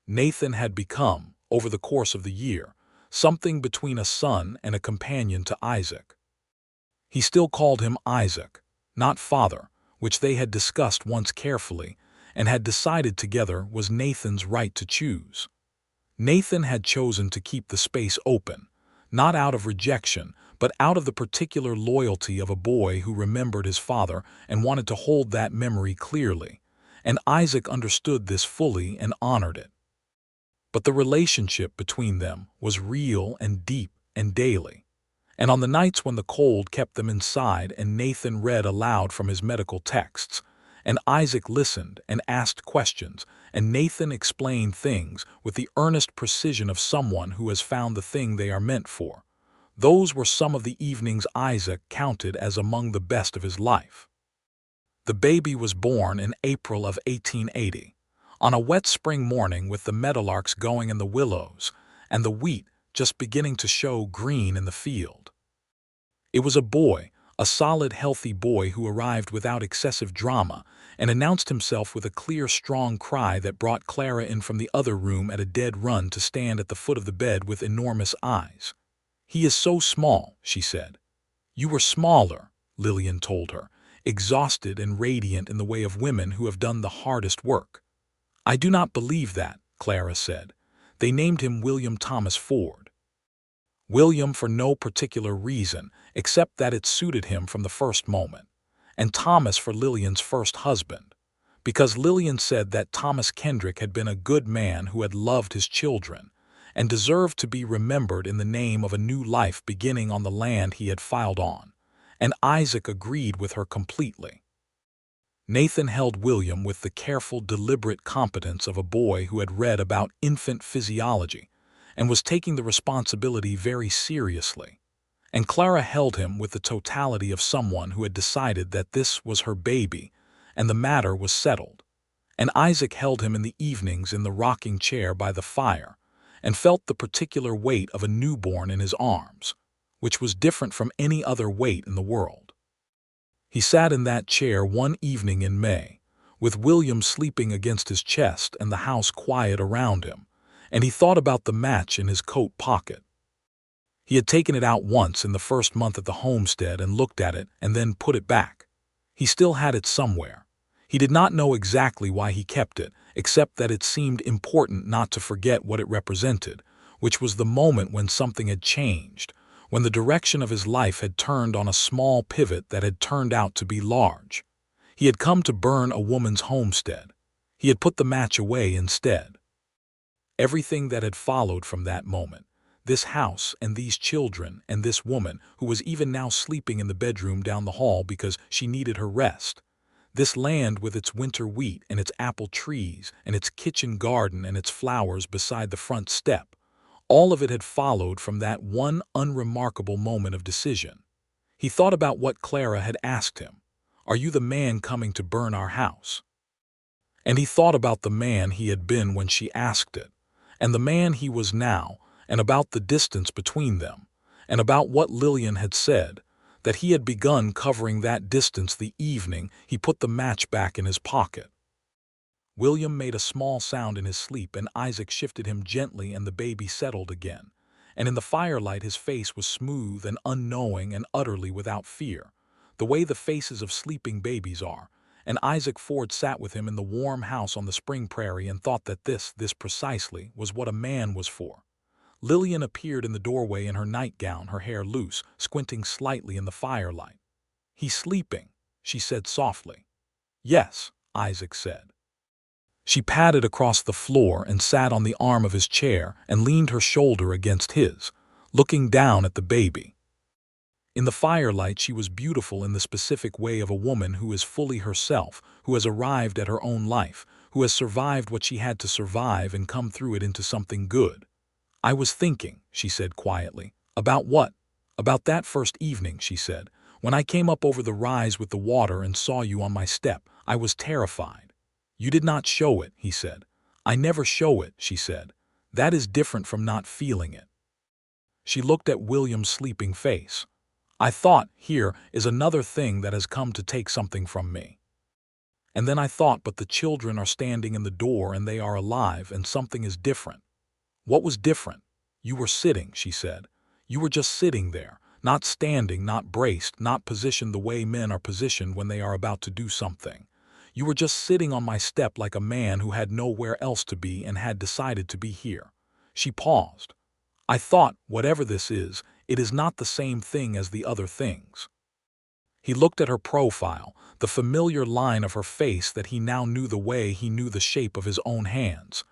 Nathan had become, over the course of the year, something between a son and a companion to Isaac. He still called him Isaac, not father, which they had discussed once carefully and had decided together was Nathan's right to choose. Nathan had chosen to keep the space open, not out of rejection, but out of the particular loyalty of a boy who remembered his father and wanted to hold that memory clearly, and Isaac understood this fully and honored it. But the relationship between them was real and deep and daily. And on the nights when the cold kept them inside and Nathan read aloud from his medical texts, and Isaac listened and asked questions, and Nathan explained things with the earnest precision of someone who has found the thing they are meant for, those were some of the evenings Isaac counted as among the best of his life. The baby was born in April of 1880, on a wet spring morning with the meadowlarks going in the willows and the wheat just beginning to show green in the field. It was a boy, a solid, healthy boy who arrived without excessive drama and announced himself with a clear, strong cry that brought Clara in from the other room at a dead run to stand at the foot of the bed with enormous eyes. "He is so small," she said. "You were smaller," Lillian told her, exhausted and radiant in the way of women who have done the hardest work. "I do not believe that," Clara said. "They named him William Thomas Ford." William for no particular reason, except that it suited him from the first moment, and Thomas for Lillian's first husband, because Lillian said that Thomas Kendrick had been a good man who had loved his children and deserved to be remembered in the name of a new life beginning on the land he had filed on, and Isaac agreed with her completely. Nathan held William with the careful, deliberate competence of a boy who had read about infant physiology and was taking the responsibility very seriously. And Clara held him with the totality of someone who had decided that this was her baby and the matter was settled. And Isaac held him in the evenings in the rocking chair by the fire and felt the particular weight of a newborn in his arms, which was different from any other weight in the world. He sat in that chair one evening in May, with William sleeping against his chest and the house quiet around him, and he thought about the match in his coat pocket. He had taken it out once in the first month at the homestead and looked at it and then put it back. He still had it somewhere. He did not know exactly why he kept it, except that it seemed important not to forget what it represented, which was the moment when something had changed, when the direction of his life had turned on a small pivot that had turned out to be large. He had come to burn a woman's homestead. He had put the match away instead. Everything that had followed from that moment, this house and these children and this woman who was even now sleeping in the bedroom down the hall because she needed her rest, this land with its winter wheat and its apple trees and its kitchen garden and its flowers beside the front step, all of it had followed from that one unremarkable moment of decision. He thought about what Clara had asked him, "Are you the man coming to burn our house?" And he thought about the man he had been when she asked it, and the man he was now, and about the distance between them, and about what Lillian had said, that he had begun covering that distance the evening he put the match back in his pocket. William made a small sound in his sleep, and Isaac shifted him gently and the baby settled again, and in the firelight his face was smooth and unknowing and utterly without fear, the way the faces of sleeping babies are, and Isaac Ford sat with him in the warm house on the spring prairie and thought that this precisely was what a man was for. Lillian appeared in the doorway in her nightgown, her hair loose, squinting slightly in the firelight. "He's sleeping," she said softly. "Yes," Isaac said. She padded across the floor and sat on the arm of his chair and leaned her shoulder against his, looking down at the baby. In the firelight she was beautiful in the specific way of a woman who is fully herself, who has arrived at her own life, who has survived what she had to survive and come through it into something good. "I was thinking," she said quietly. "About what?" "About that first evening," she said. "When I came up over the rise with the water and saw you on my step, I was terrified." "You did not show it," he said. "I never show it," she said. "That is different from not feeling it." She looked at William's sleeping face. "I thought, here is another thing that has come to take something from me. And then I thought, but the children are standing in the door and they are alive and something is different." "What was different?" "You were sitting," she said. "You were just sitting there, not standing, not braced, not positioned the way men are positioned when they are about to do something. You were just sitting on my step like a man who had nowhere else to be and had decided to be here." She paused. "I thought, whatever this is, it is not the same thing as the other things." He looked at her profile, the familiar line of her face that he now knew the way he knew the shape of his own hands.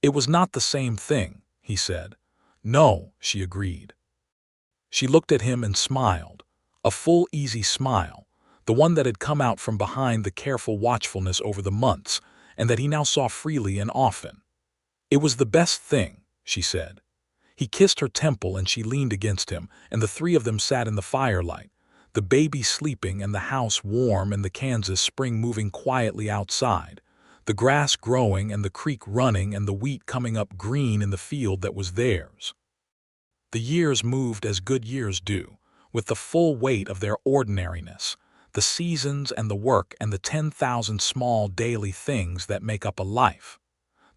"It was not the same thing," he said. "No," she agreed. She looked at him and smiled, a full, easy smile, the one that had come out from behind the careful watchfulness over the months, and that he now saw freely and often. "It was the best thing," she said. He kissed her temple and she leaned against him, and the three of them sat in the firelight, the baby sleeping and the house warm and the Kansas spring moving quietly outside, the grass growing and the creek running and the wheat coming up green in the field that was theirs. The years moved as good years do, with the full weight of their ordinariness, the seasons and the work and the 10,000 small daily things that make up a life.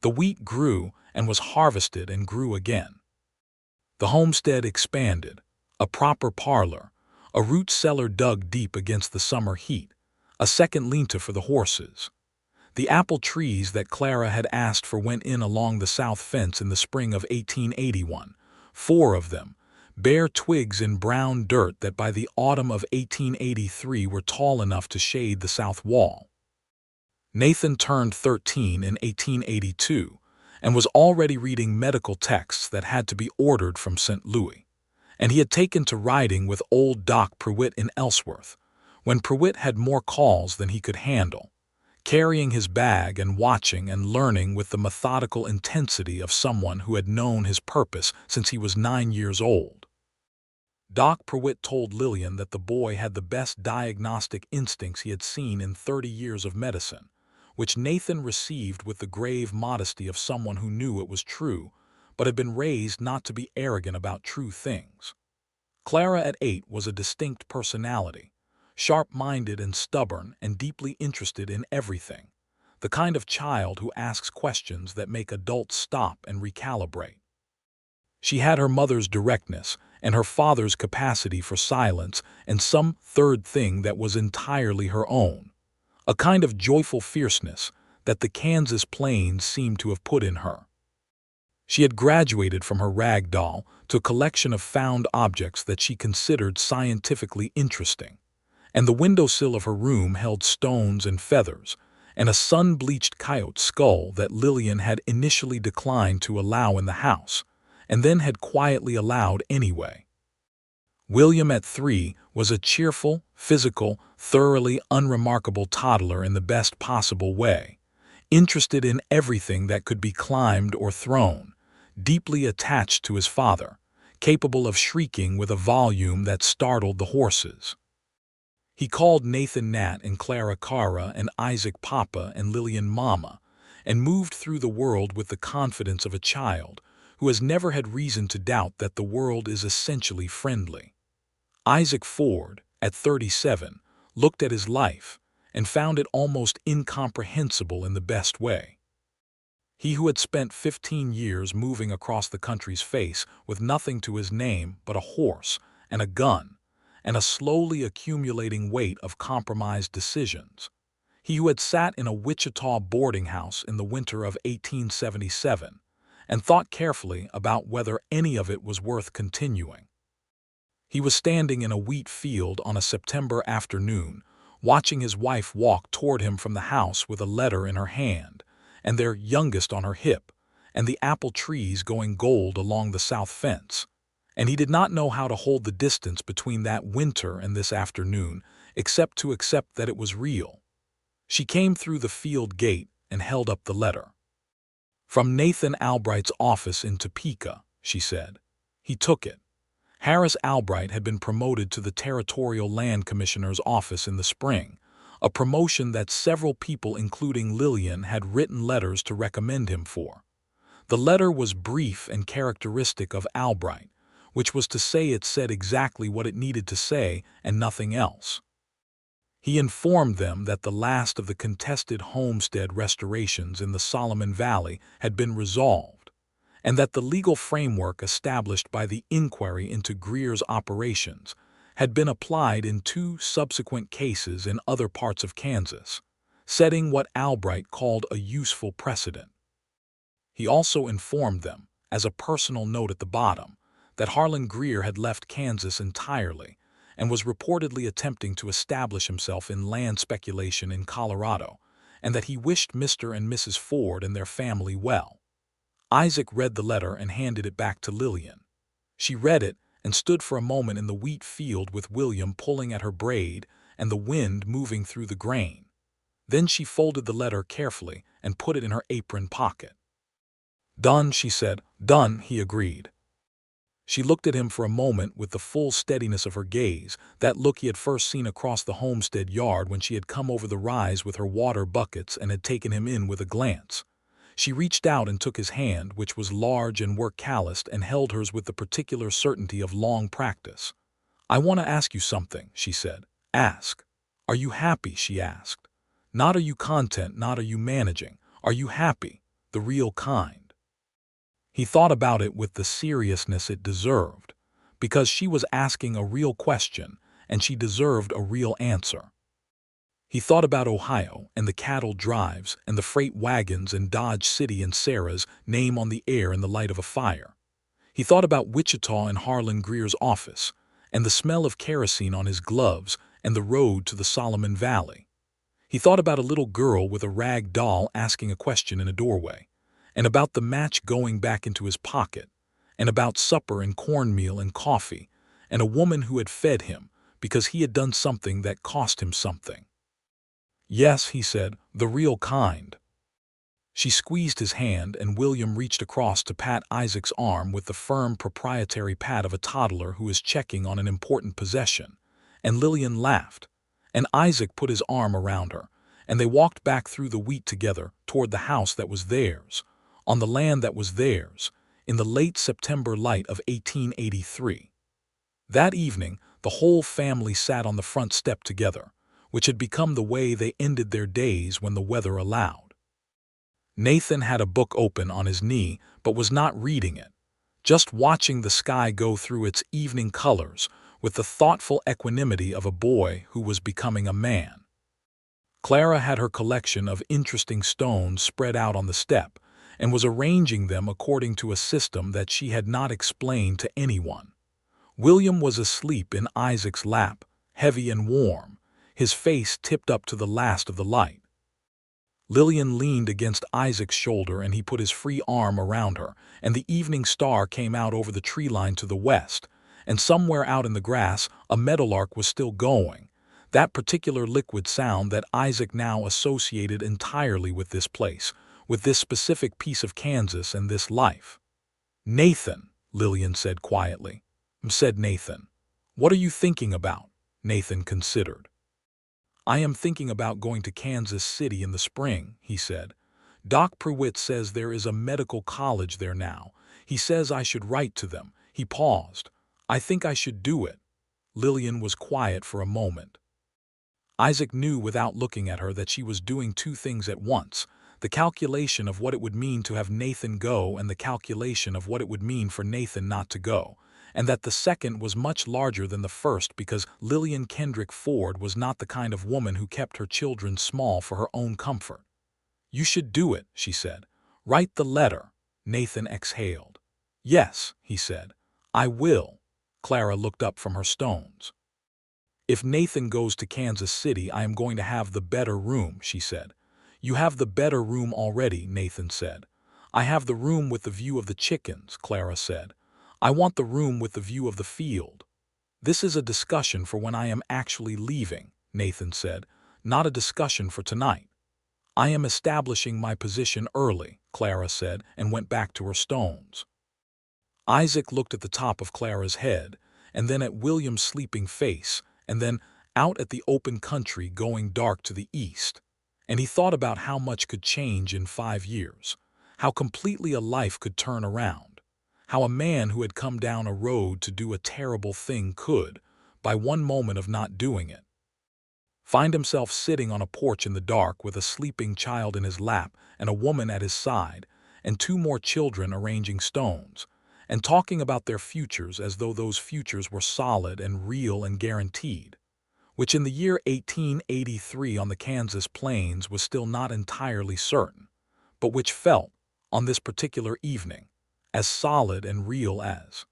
The wheat grew and was harvested and grew again. The homestead expanded, a proper parlor, a root cellar dug deep against the summer heat, a second lean-to for the horses. The apple trees that Clara had asked for went in along the south fence in the spring of 1881, 4 of them, bare twigs in brown dirt that by the autumn of 1883 were tall enough to shade the south wall. Nathan turned 13 in 1882 and was already reading medical texts that had to be ordered from St. Louis, and he had taken to riding with old Doc Prewitt in Ellsworth, when Prewitt had more calls than he could handle, carrying his bag and watching and learning with the methodical intensity of someone who had known his purpose since he was 9 years old. Doc Prewitt told Lillian that the boy had the best diagnostic instincts he had seen in 30 years of medicine, which Nathan received with the grave modesty of someone who knew it was true, but had been raised not to be arrogant about true things. Clara at 8 was a distinct personality, sharp-minded and stubborn and deeply interested in everything, the kind of child who asks questions that make adults stop and recalibrate. She had her mother's directness and her father's capacity for silence and some third thing that was entirely her own, a kind of joyful fierceness that the Kansas plains seemed to have put in her. She had graduated from her rag doll to a collection of found objects that she considered scientifically interesting, and the windowsill of her room held stones and feathers, and a sun-bleached coyote skull that Lillian had initially declined to allow in the house, and then had quietly allowed anyway. William at 3 was a cheerful, physical, thoroughly unremarkable toddler in the best possible way, interested in everything that could be climbed or thrown, deeply attached to his father, capable of shrieking with a volume that startled the horses. He called Nathan Nat and Clara Cara and Isaac Papa and Lillian Mama, and moved through the world with the confidence of a child who has never had reason to doubt that the world is essentially friendly. Isaac Ford, at 37, looked at his life and found it almost incomprehensible in the best way. He who had spent 15 years moving across the country's face with nothing to his name but a horse and a gun and a slowly accumulating weight of compromised decisions. He who had sat in a Wichita boarding house in the winter of 1877 and thought carefully about whether any of it was worth continuing. He was standing in a wheat field on a September afternoon, watching his wife walk toward him from the house with a letter in her hand, and their youngest on her hip, and the apple trees going gold along the south fence, and he did not know how to hold the distance between that winter and this afternoon, except to accept that it was real. She came through the field gate and held up the letter. "From Nathan Albright's office in Topeka," she said. He took it. Harris Albright had been promoted to the Territorial Land Commissioner's office in the spring, a promotion that several people including Lillian had written letters to recommend him for. The letter was brief and characteristic of Albright, which was to say it said exactly what it needed to say and nothing else. He informed them that the last of the contested homestead restorations in the Solomon Valley had been resolved, and that the legal framework established by the inquiry into Greer's operations had been applied in 2 subsequent cases in other parts of Kansas, setting what Albright called a useful precedent. He also informed them, as a personal note at the bottom, that Harlan Greer had left Kansas entirely and was reportedly attempting to establish himself in land speculation in Colorado, and that he wished Mr. and Mrs. Ford and their family well. Isaac read the letter and handed it back to Lillian. She read it and stood for a moment in the wheat field with William pulling at her braid and the wind moving through the grain. Then she folded the letter carefully and put it in her apron pocket. "Done," she said. "Done," he agreed. She looked at him for a moment with the full steadiness of her gaze, that look he had first seen across the homestead yard when she had come over the rise with her water buckets and had taken him in with a glance. She reached out and took his hand, which was large and work-calloused, and held hers with the particular certainty of long practice. "I want to ask you something," she said. "Ask." "Are you happy?" she asked. "Not are you content, not are you managing. Are you happy? The real kind." He thought about it with the seriousness it deserved, because she was asking a real question, and she deserved a real answer. He thought about Ohio and the cattle drives and the freight wagons and Dodge City and Sarah's name on the air in the light of a fire. He thought about Wichita and Harlan Greer's office, and the smell of kerosene on his gloves and the road to the Solomon Valley. He thought about a little girl with a rag doll asking a question in a doorway, and about the match going back into his pocket, and about supper and cornmeal and coffee, and a woman who had fed him because he had done something that cost him something. "Yes," he said, "the real kind." She squeezed his hand, and William reached across to pat Isaac's arm with the firm proprietary pat of a toddler who is checking on an important possession, and Lillian laughed, and Isaac put his arm around her, and they walked back through the wheat together toward the house that was theirs, on the land that was theirs, in the late September light of 1883. That evening, the whole family sat on the front step together, which had become the way they ended their days when the weather allowed. Nathan had a book open on his knee, but was not reading it, just watching the sky go through its evening colors with the thoughtful equanimity of a boy who was becoming a man. Clara had her collection of interesting stones spread out on the step, and was arranging them according to a system that she had not explained to anyone. William was asleep in Isaac's lap, heavy and warm, his face tipped up to the last of the light. Lillian leaned against Isaac's shoulder, and he put his free arm around her, and the evening star came out over the tree line to the west, and somewhere out in the grass a meadowlark was still going, that particular liquid sound that Isaac now associated entirely with this place, with this specific piece of Kansas and this life. "Nathan," Lillian said quietly. Said Nathan. "What are you thinking about?" Nathan considered. "I am thinking about going to Kansas City in the spring," he said. "Doc Pruitt says there is a medical college there now. He says I should write to them." He paused. "I think I should do it." Lillian was quiet for a moment. Isaac knew without looking at her that she was doing two things at once, the calculation of what it would mean to have Nathan go and the calculation of what it would mean for Nathan not to go, and that the second was much larger than the first because Lillian Kendrick Ford was not the kind of woman who kept her children small for her own comfort. "You should do it," she said. "Write the letter." Nathan exhaled. "Yes," he said. "I will." Clara looked up from her stones. "If Nathan goes to Kansas City, I am going to have the better room," she said. "You have the better room already," Nathan said. "I have the room with the view of the chickens," Clara said. "I want the room with the view of the field." "This is a discussion for when I am actually leaving," Nathan said, "not a discussion for tonight." "I am establishing my position early," Clara said, and went back to her stones. Isaac looked at the top of Clara's head, and then at William's sleeping face, and then out at the open country going dark to the east. And he thought about how much could change in 5 years, how completely a life could turn around, how a man who had come down a road to do a terrible thing could, by one moment of not doing it, find himself sitting on a porch in the dark with a sleeping child in his lap and a woman at his side, and 2 more children arranging stones, and talking about their futures as though those futures were solid and real and guaranteed, which in the year 1883 on the Kansas plains was still not entirely certain, but which felt, on this particular evening, as solid and real as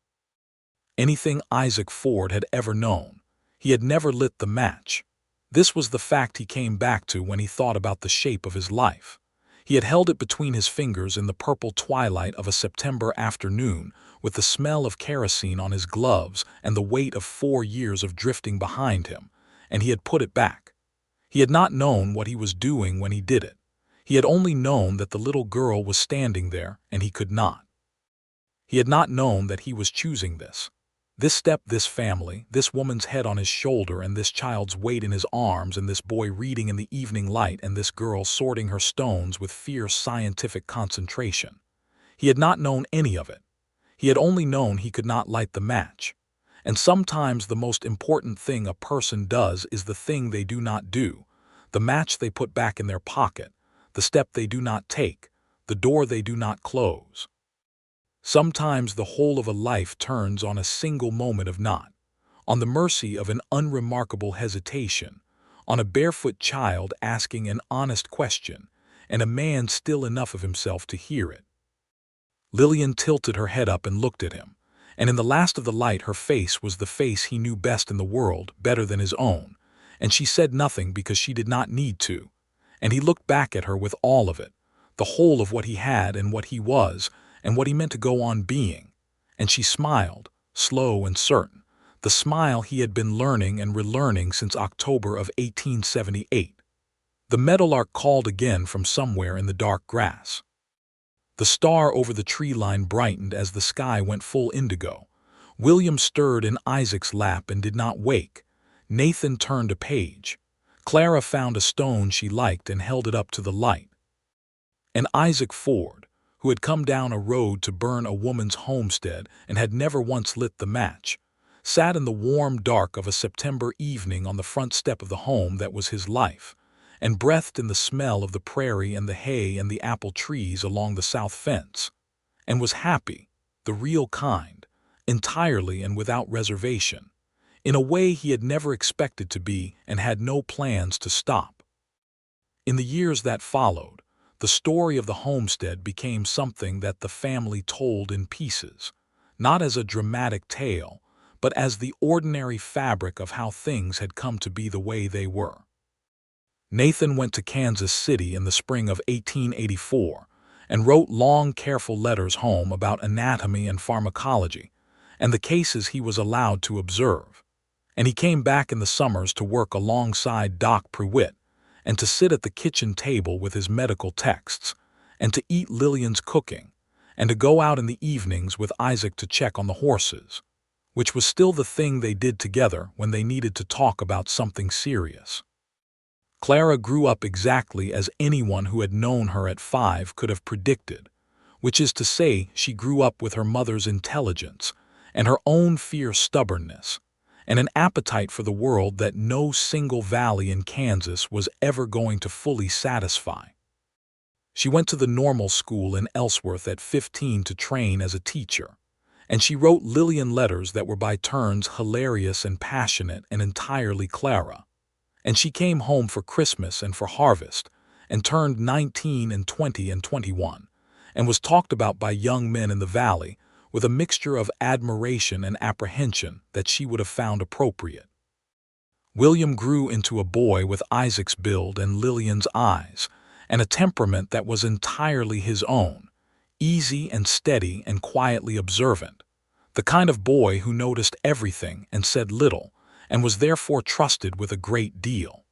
anything Isaac Ford had ever known. He had never lit the match. This was the fact he came back to when he thought about the shape of his life. He had held it between his fingers in the purple twilight of a September afternoon, with the smell of kerosene on his gloves and the weight of 4 years of drifting behind him, and he had put it back. He had not known what he was doing when he did it. He had only known that the little girl was standing there, and he could not. He had not known that he was choosing this. This step, this family, this woman's head on his shoulder, and this child's weight in his arms, and this boy reading in the evening light, and this girl sorting her stones with fierce scientific concentration. He had not known any of it. He had only known he could not light the match. And sometimes the most important thing a person does is the thing they do not do, the match they put back in their pocket, the step they do not take, the door they do not close. Sometimes the whole of a life turns on a single moment of not, on the mercy of an unremarkable hesitation, on a barefoot child asking an honest question, and a man still enough of himself to hear it. Lillian tilted her head up and looked at him, and in the last of the light her face was the face he knew best in the world, better than his own, and she said nothing because she did not need to, and he looked back at her with all of it, the whole of what he had and what he was, and what he meant to go on being, and she smiled, slow and certain, the smile he had been learning and relearning since October of 1878. The meadowlark called again from somewhere in the dark grass. The star over the tree line brightened as the sky went full indigo. William stirred in Isaac's lap and did not wake. Nathan turned a page. Clara found a stone she liked and held it up to the light. And Isaac Ford, who had come down a road to burn a woman's homestead and had never once lit the match, sat in the warm dark of a September evening on the front step of the home that was his life, and breathed in the smell of the prairie and the hay and the apple trees along the south fence, and was happy, the real kind, entirely and without reservation, in a way he had never expected to be and had no plans to stop. In the years that followed, the story of the homestead became something that the family told in pieces, not as a dramatic tale, but as the ordinary fabric of how things had come to be the way they were. Nathan went to Kansas City in the spring of 1884 and wrote long, careful letters home about anatomy and pharmacology and the cases he was allowed to observe. And he came back in the summers to work alongside Doc Prewitt and to sit at the kitchen table with his medical texts and to eat Lillian's cooking and to go out in the evenings with Isaac to check on the horses, which was still the thing they did together when they needed to talk about something serious. Clara grew up exactly as anyone who had known her at 5 could have predicted, which is to say she grew up with her mother's intelligence and her own fierce stubbornness, and an appetite for the world that no single valley in Kansas was ever going to fully satisfy. She went to the normal school in Ellsworth at 15 to train as a teacher, and she wrote Lillian letters that were by turns hilarious and passionate and entirely Clara. And she came home for Christmas and for harvest, and turned 19 and 20 and 21, and was talked about by young men in the valley with a mixture of admiration and apprehension that she would have found appropriate. William grew into a boy with Isaac's build and Lillian's eyes, and a temperament that was entirely his own, easy and steady and quietly observant, the kind of boy who noticed everything and said little, and was therefore trusted with a great deal.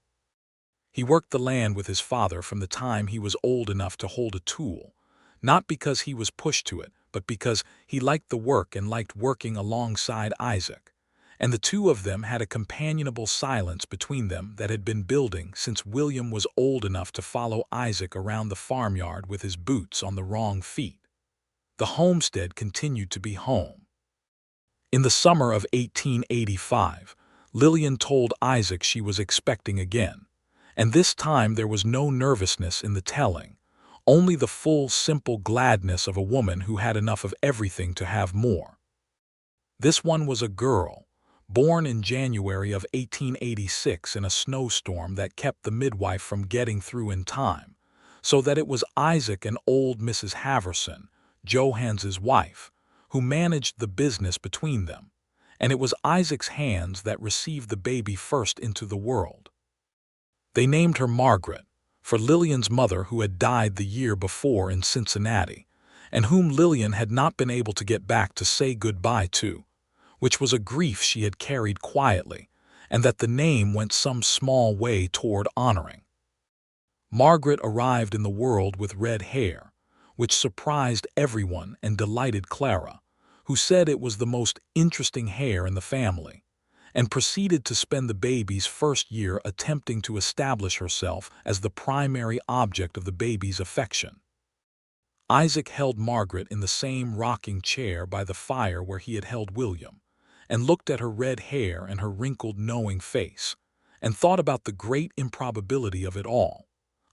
He worked the land with his father from the time he was old enough to hold a tool, not because he was pushed to it, but because he liked the work and liked working alongside Isaac, and the two of them had a companionable silence between them that had been building since William was old enough to follow Isaac around the farmyard with his boots on the wrong feet. The homestead continued to be home. In the summer of 1885, Lillian told Isaac she was expecting again, and this time there was no nervousness in the telling, only the full, simple gladness of a woman who had enough of everything to have more. This one was a girl, born in January of 1886 in a snowstorm that kept the midwife from getting through in time, so that it was Isaac and old Mrs. Haverson, Johannes's wife, who managed the business between them, and it was Isaac's hands that received the baby first into the world. They named her Margaret, for Lillian's mother who had died the year before in Cincinnati, and whom Lillian had not been able to get back to say goodbye to, which was a grief she had carried quietly, and that the name went some small way toward honoring. Margaret arrived in the world with red hair, which surprised everyone and delighted Clara, who said it was the most interesting hair in the family, and proceeded to spend the baby's first year attempting to establish herself as the primary object of the baby's affection. Isaac held Margaret in the same rocking chair by the fire where he had held William, and looked at her red hair and her wrinkled, knowing face, and thought about the great improbability of it all,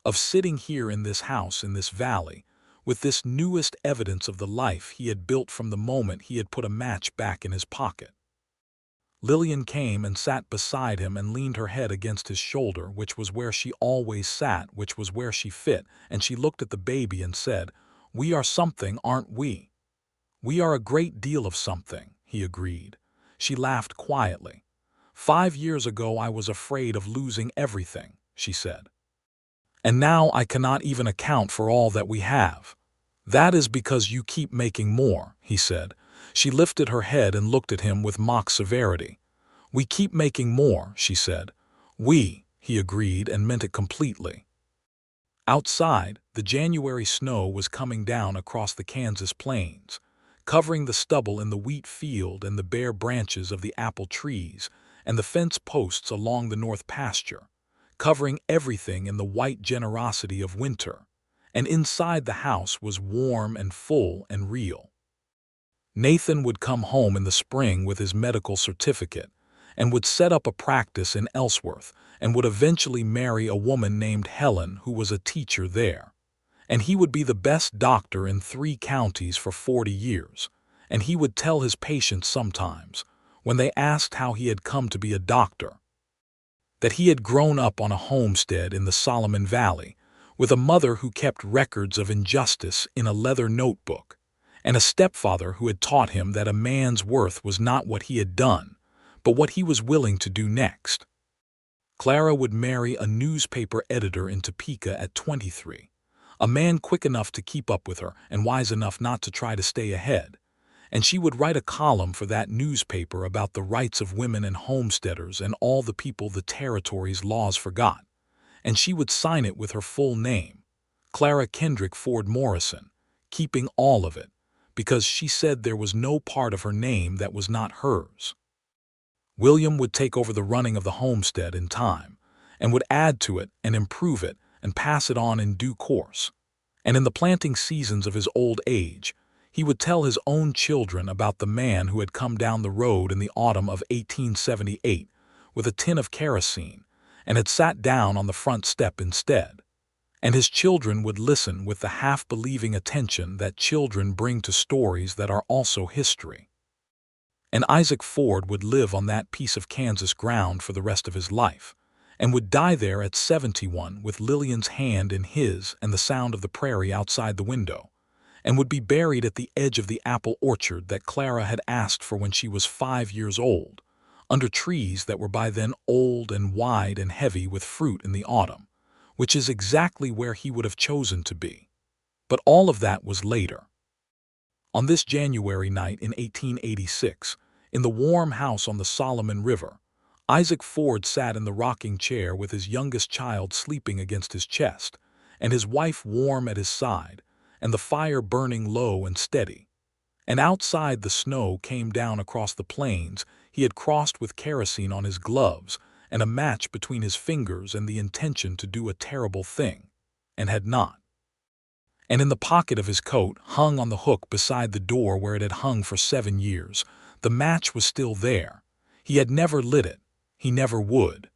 of sitting here in this house in this valley, with this newest evidence of the life he had built from the moment he had put a match back in his pocket. Lillian came and sat beside him and leaned her head against his shoulder, which was where she always sat, which was where she fit, and she looked at the baby and said, "We are something, aren't we?" "We are a great deal of something," he agreed. She laughed quietly. "5 years ago I was afraid of losing everything," she said. "And now I cannot even account for all that we have." "That is because you keep making more," he said. She lifted her head and looked at him with mock severity. "We keep making more," she said. "We," he agreed and meant it completely. Outside, the January snow was coming down across the Kansas plains, covering the stubble in the wheat field and the bare branches of the apple trees and the fence posts along the north pasture, covering everything in the white generosity of winter, and inside the house was warm and full and real. Nathan would come home in the spring with his medical certificate and would set up a practice in Ellsworth and would eventually marry a woman named Helen who was a teacher there. And he would be the best doctor in 3 counties for 40 years, and he would tell his patients sometimes, when they asked how he had come to be a doctor, that he had grown up on a homestead in the Solomon Valley with a mother who kept records of injustice in a leather notebook, and a stepfather who had taught him that a man's worth was not what he had done, but what he was willing to do next. Clara would marry a newspaper editor in Topeka at 23, a man quick enough to keep up with her and wise enough not to try to stay ahead, and she would write a column for that newspaper about the rights of women and homesteaders and all the people the territory's laws forgot, and she would sign it with her full name, Clara Kendrick Ford Morrison, keeping all of it, because she said there was no part of her name that was not hers. William would take over the running of the homestead in time, and would add to it and improve it and pass it on in due course. And in the planting seasons of his old age, he would tell his own children about the man who had come down the road in the autumn of 1878 with a tin of kerosene and had sat down on the front step instead. And his children would listen with the half-believing attention that children bring to stories that are also history. And Isaac Ford would live on that piece of Kansas ground for the rest of his life, and would die there at 71 with Lillian's hand in his and the sound of the prairie outside the window, and would be buried at the edge of the apple orchard that Clara had asked for when she was 5 years old, under trees that were by then old and wide and heavy with fruit in the autumn, which is exactly where he would have chosen to be. But all of that was later. On this January night in 1886, in the warm house on the Solomon River, Isaac Ford sat in the rocking chair with his youngest child sleeping against his chest, and his wife warm at his side, and the fire burning low and steady. And outside the snow came down across the plains he had crossed with kerosene on his gloves and a match between his fingers and the intention to do a terrible thing, and had not. And in the pocket of his coat, hung on the hook beside the door where it had hung for 7 years, the match was still there. He had never lit it. He never would.